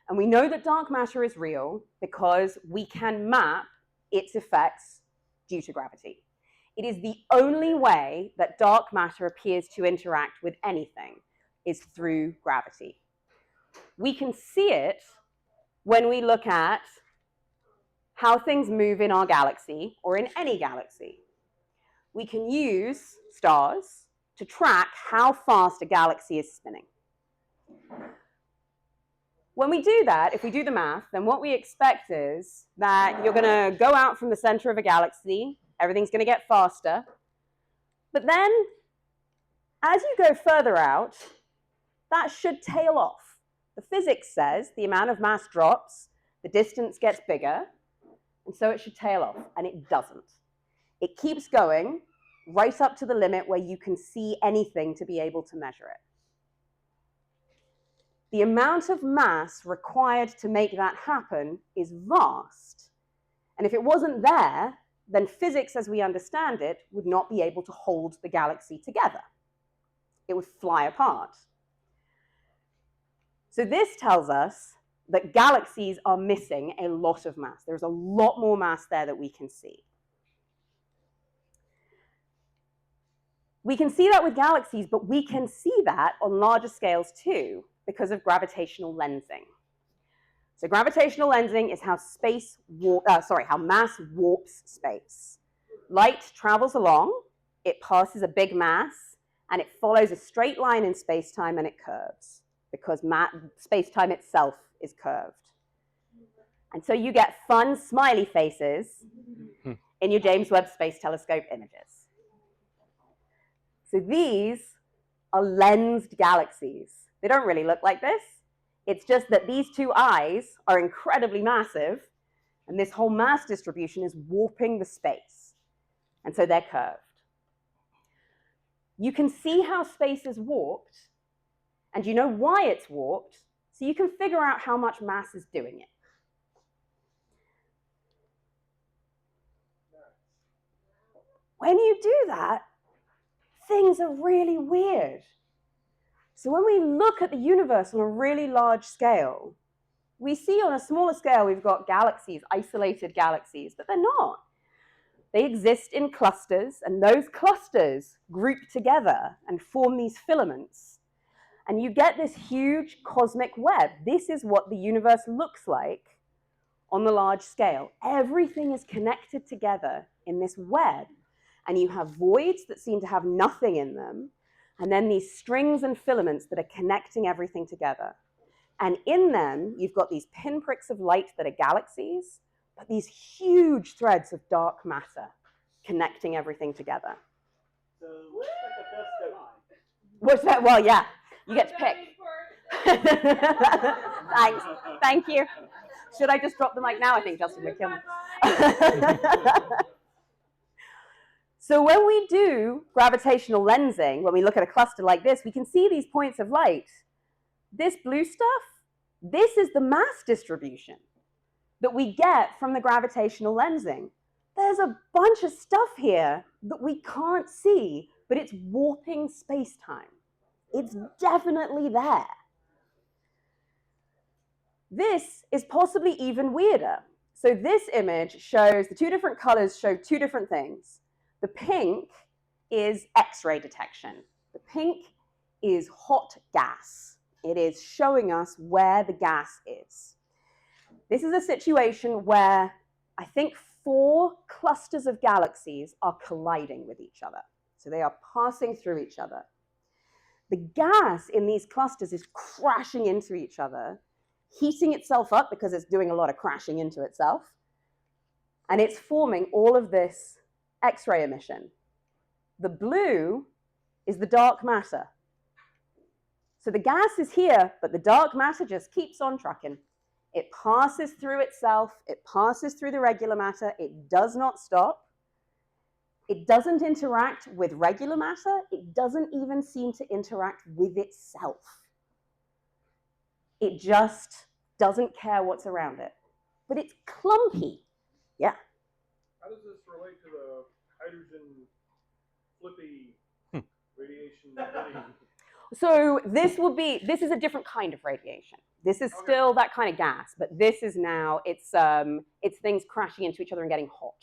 And we know that dark matter is real because we can map its effects due to gravity. It is the only way that dark matter appears to interact with anything is through gravity. We can see it when we look at how things move in our galaxy or in any galaxy. We can use stars to track how fast a galaxy is spinning. When we do that, if we do the math, then what we expect is that you're going to go out from the center of a galaxy, everything's going to get faster, but then as you go further out, that should tail off. The physics says the amount of mass drops, the distance gets bigger, and so it should tail off, and it doesn't. It keeps going right up to the limit where you can see anything to be able to measure it. The amount of mass required to make that happen is vast. And if it wasn't there, then physics as we understand it would not be able to hold the galaxy together. It would fly apart. So this tells us that galaxies are missing a lot of mass. There's a lot more mass there that we can see. We can see that with galaxies, but we can see that on larger scales too, because of gravitational lensing. So gravitational lensing is how how mass warps space. Light travels along, it passes a big mass, and it follows a straight line in space-time and it curves, because space-time itself is curved. And so you get fun smiley faces in your James Webb Space Telescope images. So these are lensed galaxies. They don't really look like this. It's just that these two eyes are incredibly massive, and this whole mass distribution is warping the space. And so they're curved. You can see how space is warped, and you know why it's warped, so you can figure out how much mass is doing it. When you do that, things are really weird. So when we look at the universe on a really large scale, we see on a smaller scale we've got galaxies, isolated galaxies, but they're not. They exist in clusters, and those clusters group together and form these filaments. And you get this huge cosmic web. This is what the universe looks like on the large scale. Everything is connected together in this web. And you have voids that seem to have nothing in them, and then these strings and filaments that are connecting everything together. And in them, you've got these pinpricks of light that are galaxies, but these huge threads of dark matter connecting everything together. So So looks like a dust semi. What's that? Well, yeah, you get to pick. Thanks. Thank you. Should I just drop the mic now? I think Justin would kill me. So when we do gravitational lensing, when we look at a cluster like this, we can see these points of light. This blue stuff, this is the mass distribution that we get from the gravitational lensing. There's a bunch of stuff here that we can't see, but it's warping space-time. It's definitely there. This is possibly even weirder. So this image shows, the two different colors show two different things. The pink is X-ray detection. The pink is hot gas. It is showing us where the gas is. This is a situation where I think 4 clusters of galaxies are colliding with each other. So they are passing through each other. The gas in these clusters is crashing into each other, heating itself up because it's doing a lot of crashing into itself. And it's forming all of this X-ray emission. The blue is the dark matter. So the gas is here, but the dark matter just keeps on trucking. It passes through itself, it passes through the regular matter, it does not stop. It doesn't interact with regular matter, it doesn't even seem to interact with itself. It just doesn't care what's around it. But it's clumpy. Yeah. How does this relate to the hydrogen flippy radiation? So this is a different kind of radiation. This is still that kind of gas, but this is now, it's things crashing into each other and getting hot.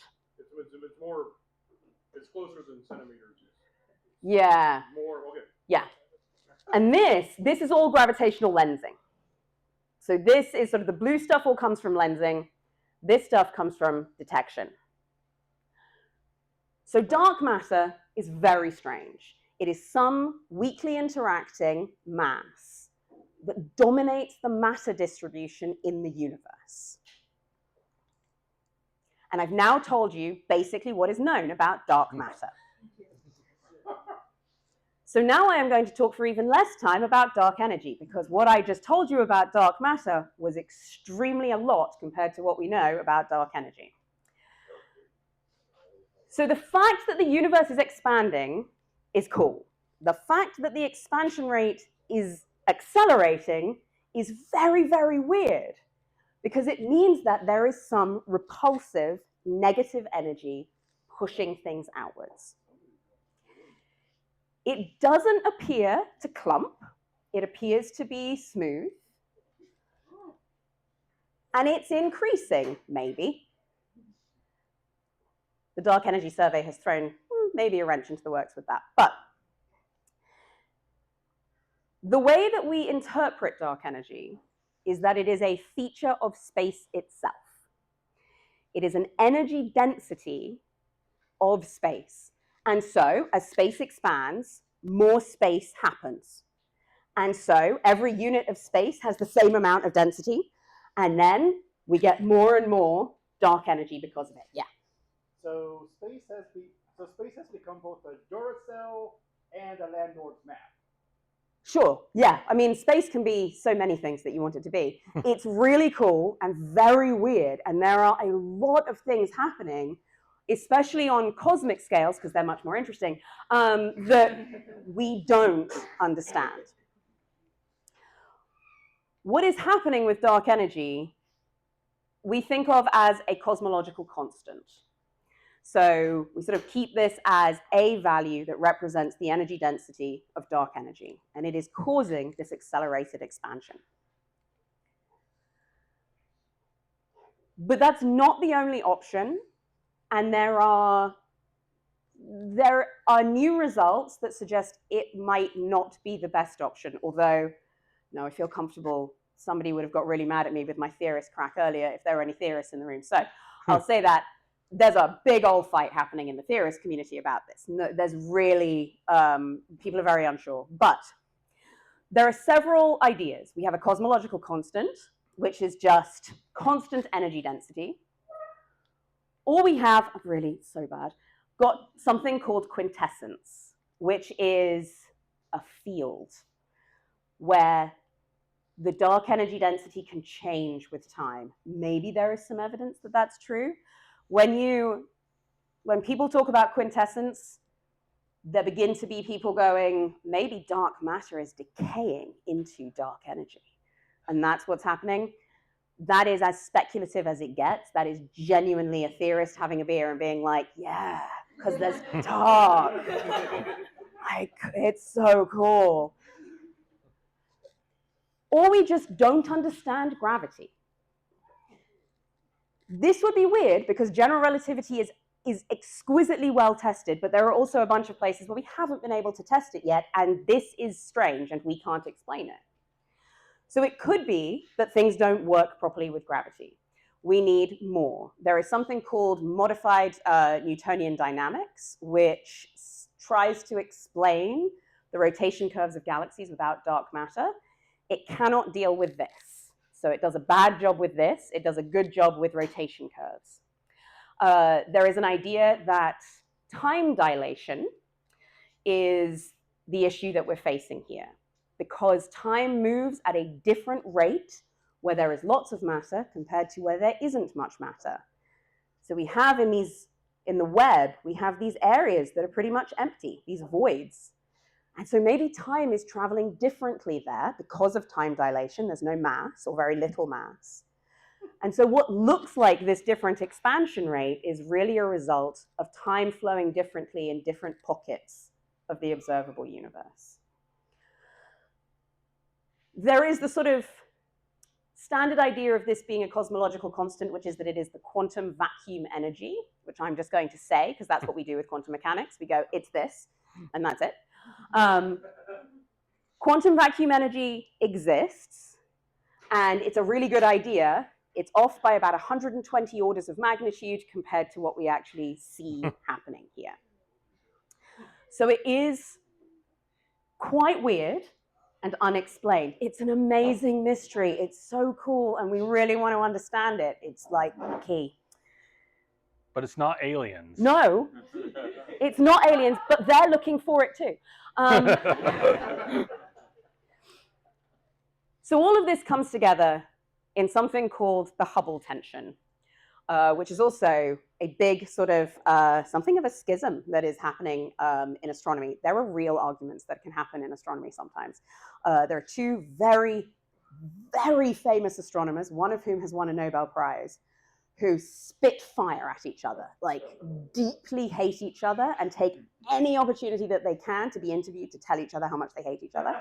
It's closer than centimeters. Yeah. More, okay. Yeah. And this is all gravitational lensing. So this is sort of the blue stuff all comes from lensing. This stuff comes from detection. So dark matter is very strange. It is some weakly interacting mass that dominates the matter distribution in the universe. And I've now told you basically what is known about dark matter. So now I am going to talk for even less time about dark energy, because what I just told you about dark matter was extremely a lot compared to what we know about dark energy. So the fact that the universe is expanding is cool. The fact that the expansion rate is accelerating is very, very weird, because it means that there is some repulsive negative energy pushing things outwards. It doesn't appear to clump. It appears to be smooth. And it's increasing, maybe. The Dark Energy Survey has thrown maybe a wrench into the works with that. But the way that we interpret dark energy is that it is a feature of space itself. It is an energy density of space. And so, as space expands, more space happens. And so, every unit of space has the same amount of density, and then we get more and more dark energy because of it. Yeah. So space has become both a Duracell and a landlord's map. Sure, yeah. I mean, space can be so many things that you want it to be. It's really cool and very weird, and there are a lot of things happening, especially on cosmic scales, because they're much more interesting, that we don't understand. What is happening with dark energy, we think of as a cosmological constant. So we sort of keep this as a value that represents the energy density of dark energy, and it is causing this accelerated expansion. But that's not the only option, and there are new results that suggest it might not be the best option, although, no, I feel comfortable. Somebody would have got really mad at me with my theorist crack earlier if there were any theorists in the room. So I'll say that there's a big old fight happening in the theorist community about this. No, there's really, people are very unsure. But there are several ideas. We have a cosmological constant, which is just constant energy density. Or we have, really so bad, got something called quintessence. which is a field where the dark energy density can change with time. Maybe there is some evidence that that's true. When people talk about quintessence, there begin to be people going, maybe dark matter is decaying into dark energy. And that's what's happening. That is as speculative as it gets. That is genuinely a theorist having a beer and being like, yeah, because there's dark. Like, it's so cool. Or we just don't understand gravity. This would be weird because general relativity is exquisitely well tested, but there are also a bunch of places where we haven't been able to test it yet, and this is strange and we can't explain it. So it could be that things don't work properly with gravity. We need more. There is something called modified Newtonian dynamics, which tries to explain the rotation curves of galaxies without dark matter. It cannot deal with this. So it does a bad job with this. It does a good job with rotation curves. There is an idea that time dilation is the issue that we're facing here, because time moves at a different rate where there is lots of matter compared to where there isn't much matter. So we have in the web, we have these areas that are pretty much empty, these voids. And so maybe time is traveling differently there because of time dilation. There's no mass or very little mass. And so what looks like this different expansion rate is really a result of time flowing differently in different pockets of the observable universe. There is the sort of standard idea of this being a cosmological constant, which is that it is the quantum vacuum energy, which I'm just going to say, because that's what we do with quantum mechanics. We go, it's this, and that's it. Quantum vacuum energy exists, and it's a really good idea. It's off by about 120 orders of magnitude compared to what we actually see happening here. So it is quite weird and unexplained. It's an amazing mystery. It's so cool, and we really want to understand it. It's like key. But it's not aliens. No, it's not aliens, but they're looking for it too. So all of this comes together in something called the Hubble tension, which is also a big sort of something of a schism that is happening in astronomy. There are real arguments that can happen in astronomy sometimes. There are two very, very famous astronomers, one of whom has won a Nobel Prize, who spit fire at each other, like deeply hate each other and take any opportunity that they can to be interviewed to tell each other how much they hate each other.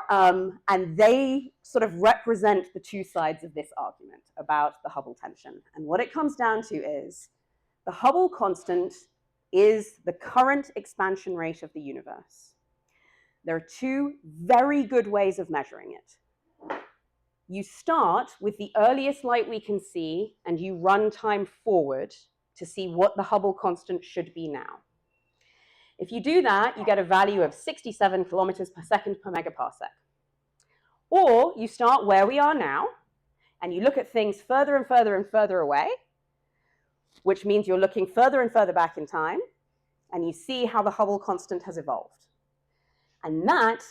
And they sort of represent the two sides of this argument about the Hubble tension. And what it comes down to is the Hubble constant is the current expansion rate of the universe. There are two very good ways of measuring it. You start with the earliest light we can see, and you run time forward to see what the Hubble constant should be now. If you do that, you get a value of 67 kilometers per second per megaparsec. Or you start where we are now, and you look at things further and further and further away, which means you're looking further and further back in time, and you see how the Hubble constant has evolved. And that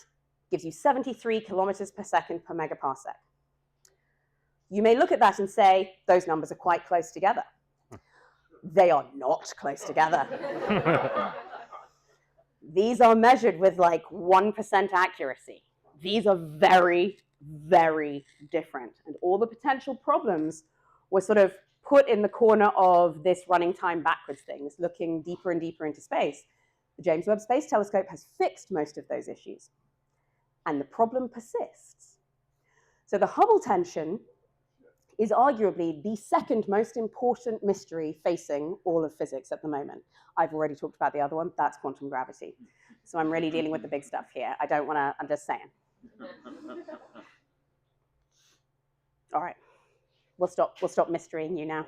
gives you 73 kilometers per second per megaparsec. You may look at that and say, those numbers are quite close together. They are not close together. These are measured with like 1% accuracy. These are very, very different. And all the potential problems were sort of put in the corner of this running time backwards thing, looking deeper and deeper into space. The James Webb Space Telescope has fixed most of those issues. And the problem persists. So the Hubble tension is arguably the second most important mystery facing all of physics at the moment. I've already talked about the other one, that's quantum gravity. So I'm really dealing with the big stuff here. I don't want to, I'm just saying. All right, we'll stop mysterying you now.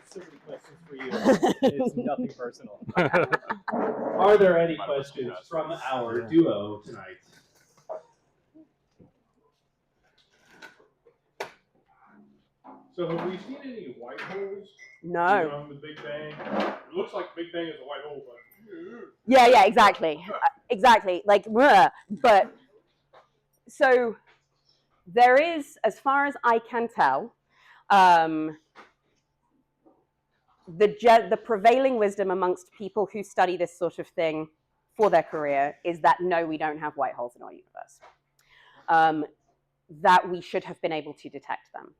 Certain questions for you. It's nothing personal. Are there any questions from our duo tonight? So have we seen any white holes No. from the Big Bang? It looks like the Big Bang is a white hole, but Yeah, exactly. Exactly. Like, but so there is, as far as I can tell, the prevailing wisdom amongst people who study this sort of thing for their career is that no, we don't have white holes in our universe. That we should have been able to detect them.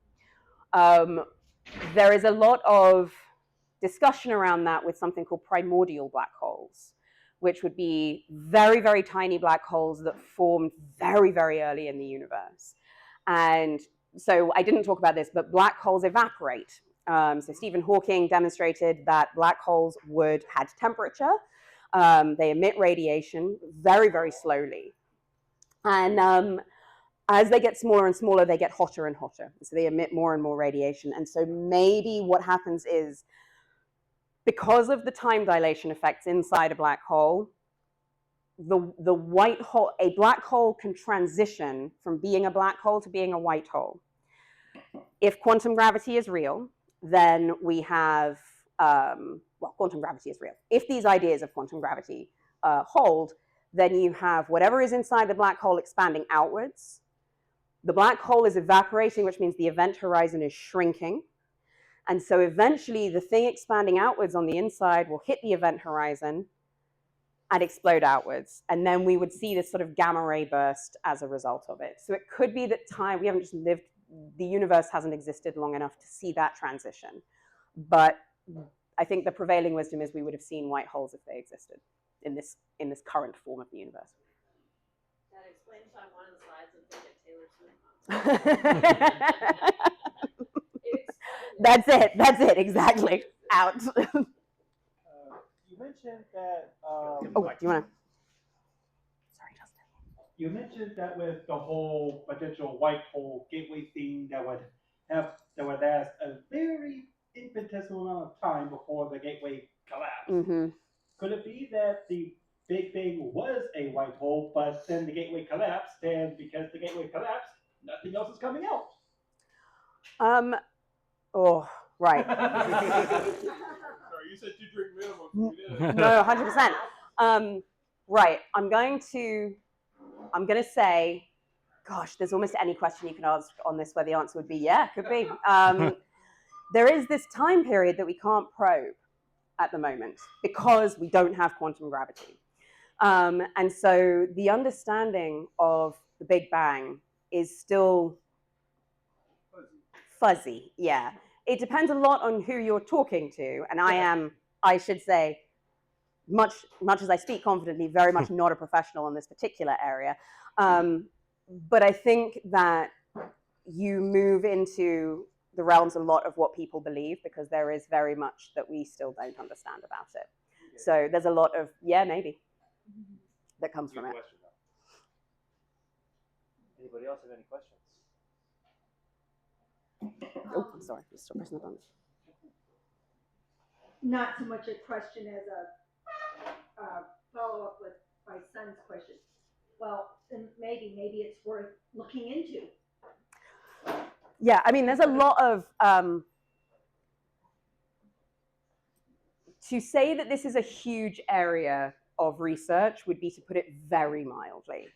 There is a lot of discussion around that with something called primordial black holes, which would be very, very tiny black holes that formed very, very early in the universe. And so I didn't talk about this, but black holes evaporate. So Stephen Hawking demonstrated that black holes had temperature. They emit radiation very, very slowly. And as they get smaller and smaller, they get hotter and hotter. So they emit more and more radiation. And so maybe what happens is, because of the time dilation effects inside a black hole, the white hole, a black hole can transition from being a black hole to being a white hole. If quantum gravity is real, then we have, well, quantum gravity is real. If these ideas of quantum gravity hold, then you have whatever is inside the black hole expanding outwards. The black hole is evaporating, which means the event horizon is shrinking. And so eventually the thing expanding outwards on the inside will hit the event horizon and explode outwards. And then we would see this sort of gamma ray burst as a result of it. So it could be that we haven't just lived, the universe hasn't existed long enough to see that transition. But I think the prevailing wisdom is we would have seen white holes if they existed in this current form of the universe. That explains why one of the slides was Taylor Swift. That's it, exactly. Out. You mentioned that. Oh, do you want to? Sorry, Justin. You mentioned that with the whole potential white hole gateway thing that would last a very infinitesimal amount of time before the gateway collapsed. Mm-hmm. Could it be that the Big Bang was a white hole, but then the gateway collapsed, and because the gateway collapsed, nothing else is coming out? Oh, right. sorry, you said 2 drink minimum. So we did. No, 100%. Right. I'm going to say, gosh, there's almost any question you can ask on this where the answer would be, yeah, could be. There is this time period that we can't probe at the moment because we don't have quantum gravity. And so the understanding of the Big Bang is still fuzzy, yeah. It depends a lot on who you're talking to, and I should say, much as I speak confidently, very much not a professional in this particular area. But I think that you move into the realms a lot of what people believe, because there is very much that we still don't understand about it. So there's a lot of, yeah, maybe, that comes from it. Anybody else have any questions? Oh, I'm sorry, I'm still pressing the button. Not so much a question as a follow-up with my son's question. Well, then maybe it's worth looking into. Yeah, I mean, there's a lot of, to say that this is a huge area of research would be to put it very mildly.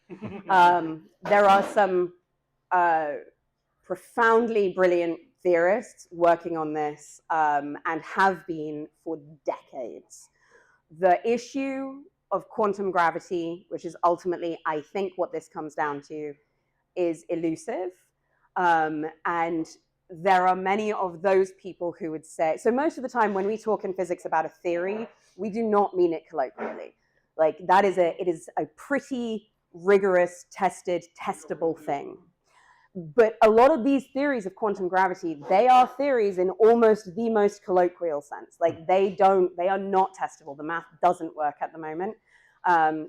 There are some profoundly brilliant theorists working on this and have been for decades. The issue of quantum gravity, which is ultimately, I think, what this comes down to, is elusive. And there are many of those people who would say, so most of the time when we talk in physics about a theory, we do not mean it colloquially. Like it is a pretty rigorous, tested, testable thing. But a lot of these theories of quantum gravity, they are theories in almost the most colloquial sense. Like they are not testable. The math doesn't work at the moment.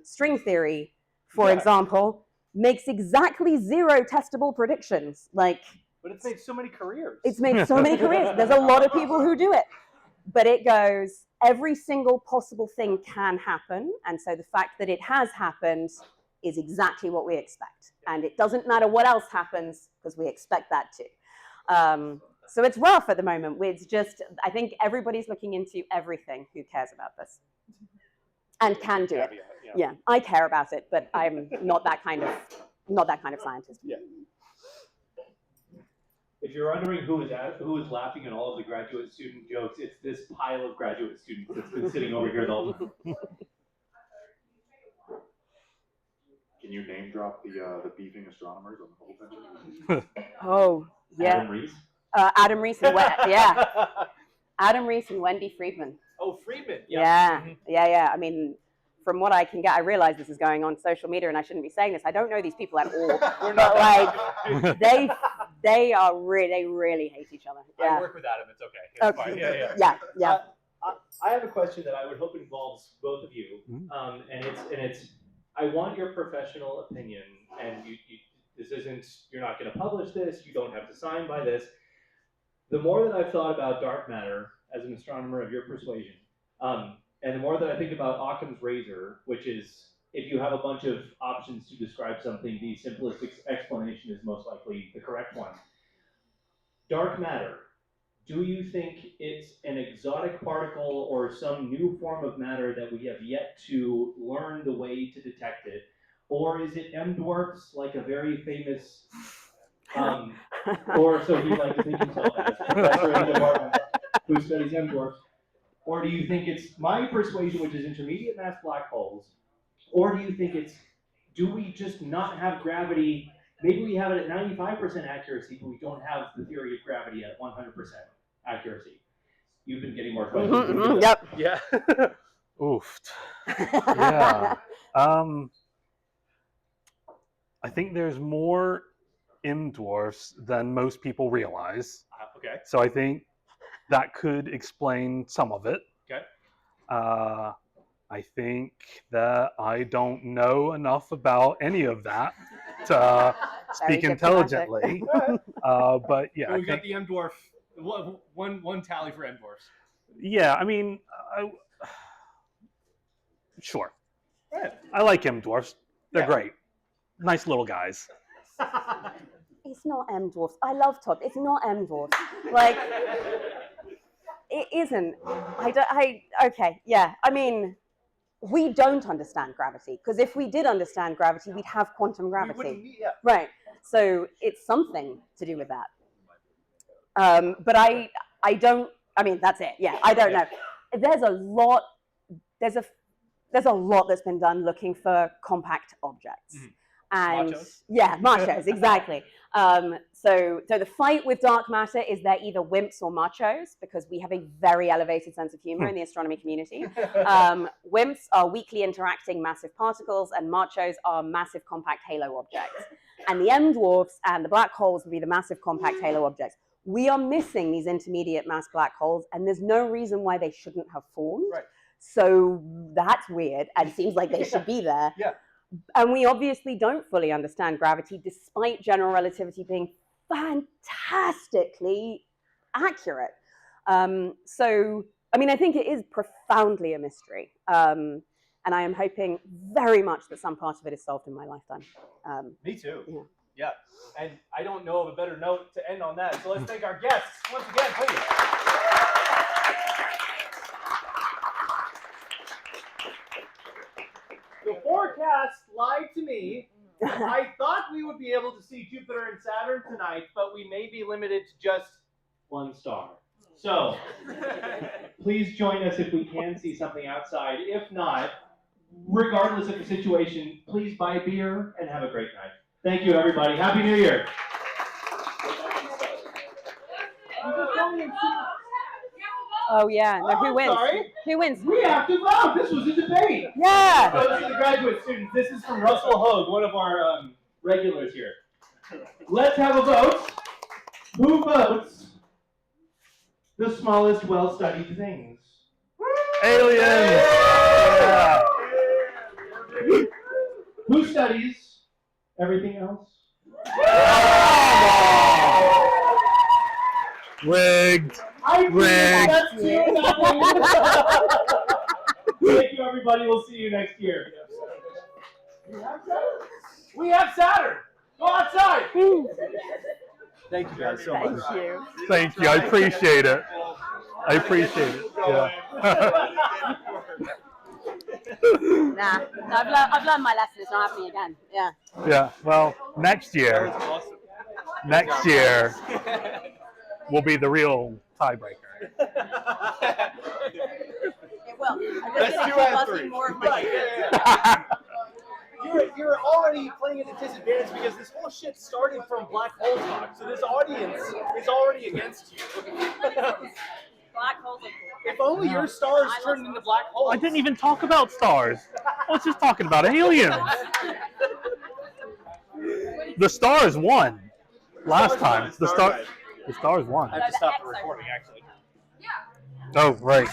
String theory, for example, makes exactly 0 testable predictions. But it's made so many careers. It's made so many careers. There's a lot of people who do it. But it goes, every single possible thing can happen. And so the fact that it has happened is exactly what we expect. And it doesn't matter what else happens, because we expect that too. So it's rough at the moment. It's just, I think everybody's looking into everything who cares about this and can do it. Yeah, I care about it, but I'm not that kind of scientist. Yeah. If you're wondering who is laughing at all of the graduate student jokes, it's this pile of graduate students that's been sitting over here the whole time. Can you name drop the beefing astronomers on the whole bench? Oh, yeah. Adam Rees? Adam Rees and Adam Rees and Wendy Friedman. Oh, Friedman. Yeah. Yeah. I mean, from what I can get, I realize this is going on social media, and I shouldn't be saying this. I don't know these people at all, but like they really hate each other. Yeah. I work with Adam. It's okay. It's fine. Yeah. I have a question that I would hope involves both of you, and it's. I want your professional opinion, and you're not going to publish this. You don't have to sign by this. The more that I've thought about dark matter as an astronomer of your persuasion, and the more that I think about Occam's razor, which is if you have a bunch of options to describe something, the simplest explanation is most likely the correct one. Dark matter. Do you think it's an exotic particle or some new form of matter that we have yet to learn the way to detect it? Or is it M dwarfs, like a very famous, or so he likes to think himself as, professor in the department who studies M dwarfs? Or do you think it's my persuasion, which is intermediate mass black holes? Or do you think it's, do we just not have gravity? Maybe we have it at 95% accuracy, but we don't have the theory of gravity at 100% accuracy. You've been getting more questions. Yep. Yeah. Oof. Yeah. I think there's more M dwarfs than most people realize. Okay. So I think that could explain some of it. Okay. I think that I don't know enough about any of that to speak intelligently. But yeah, Well, we've got the M dwarf. One tally for M dwarfs. Yeah, I mean, sure. I like M dwarfs. They're great. Nice little guys. It's not M dwarfs. I love Todd. It's not M dwarfs. Like, it isn't. Okay, yeah. I mean, we don't understand gravity, because if we did understand gravity, we'd have quantum gravity. Right. So it's something to do with that. But I don't, I mean, that's it. Yeah, I don't know. There's a lot that's been done looking for compact objects. Mm-hmm. And Machos? Yeah, machos, exactly. So the fight with dark matter is they're either wimps or machos, because we have a very elevated sense of humor in the astronomy community. Wimps are weakly interacting massive particles, and machos are massive compact halo objects. And the M dwarfs and the black holes would be the massive compact halo objects. We are missing these intermediate mass black holes, and there's no reason why they shouldn't have formed. Right. So that's weird, and seems like they should be there. Yeah. And we obviously don't fully understand gravity, despite general relativity being fantastically accurate. So, I mean, I think it is profoundly a mystery. And I am hoping very much that some part of it is solved in my lifetime. Me too. Yeah. Yeah. And I don't know of a better note to end on that. So let's thank our guests once again, please. The forecast lied to me. I thought we would be able to see Jupiter and Saturn tonight, but we may be limited to just one star. So, please join us if we can see something outside. If not, regardless of the situation, please buy beer and have a great night. Thank you, everybody. Happy New Year. Oh yeah, no, who wins? Sorry. Who wins? We have to vote. This was a debate. Yeah. Those are the graduate students. This is from Russell Hogue, one of our regulars here. Let's have a vote. Who votes the smallest well-studied things? Aliens! Yeah. Who studies everything else? Rigged. Rigged. Thank you, everybody. We'll see you next year. We have Saturn. Go outside. Thank you guys so much. Thank you. Thank you. I appreciate it. I appreciate it. Yeah. Nah, I've learned my lesson. It's not happening again. Yeah. Yeah. Well, next year, next year will be the real tiebreaker. It will. I'm Let's just do going to keep round asking three. more of my Right, You're already playing at a disadvantage because this whole shit started from black hole talk. So this audience is already against you. Black holes. If only your stars turned into black holes. I didn't even talk about stars. I was just talking about aliens. The stars won last time. The stars won. I have to stop the recording, actually. Oh, right.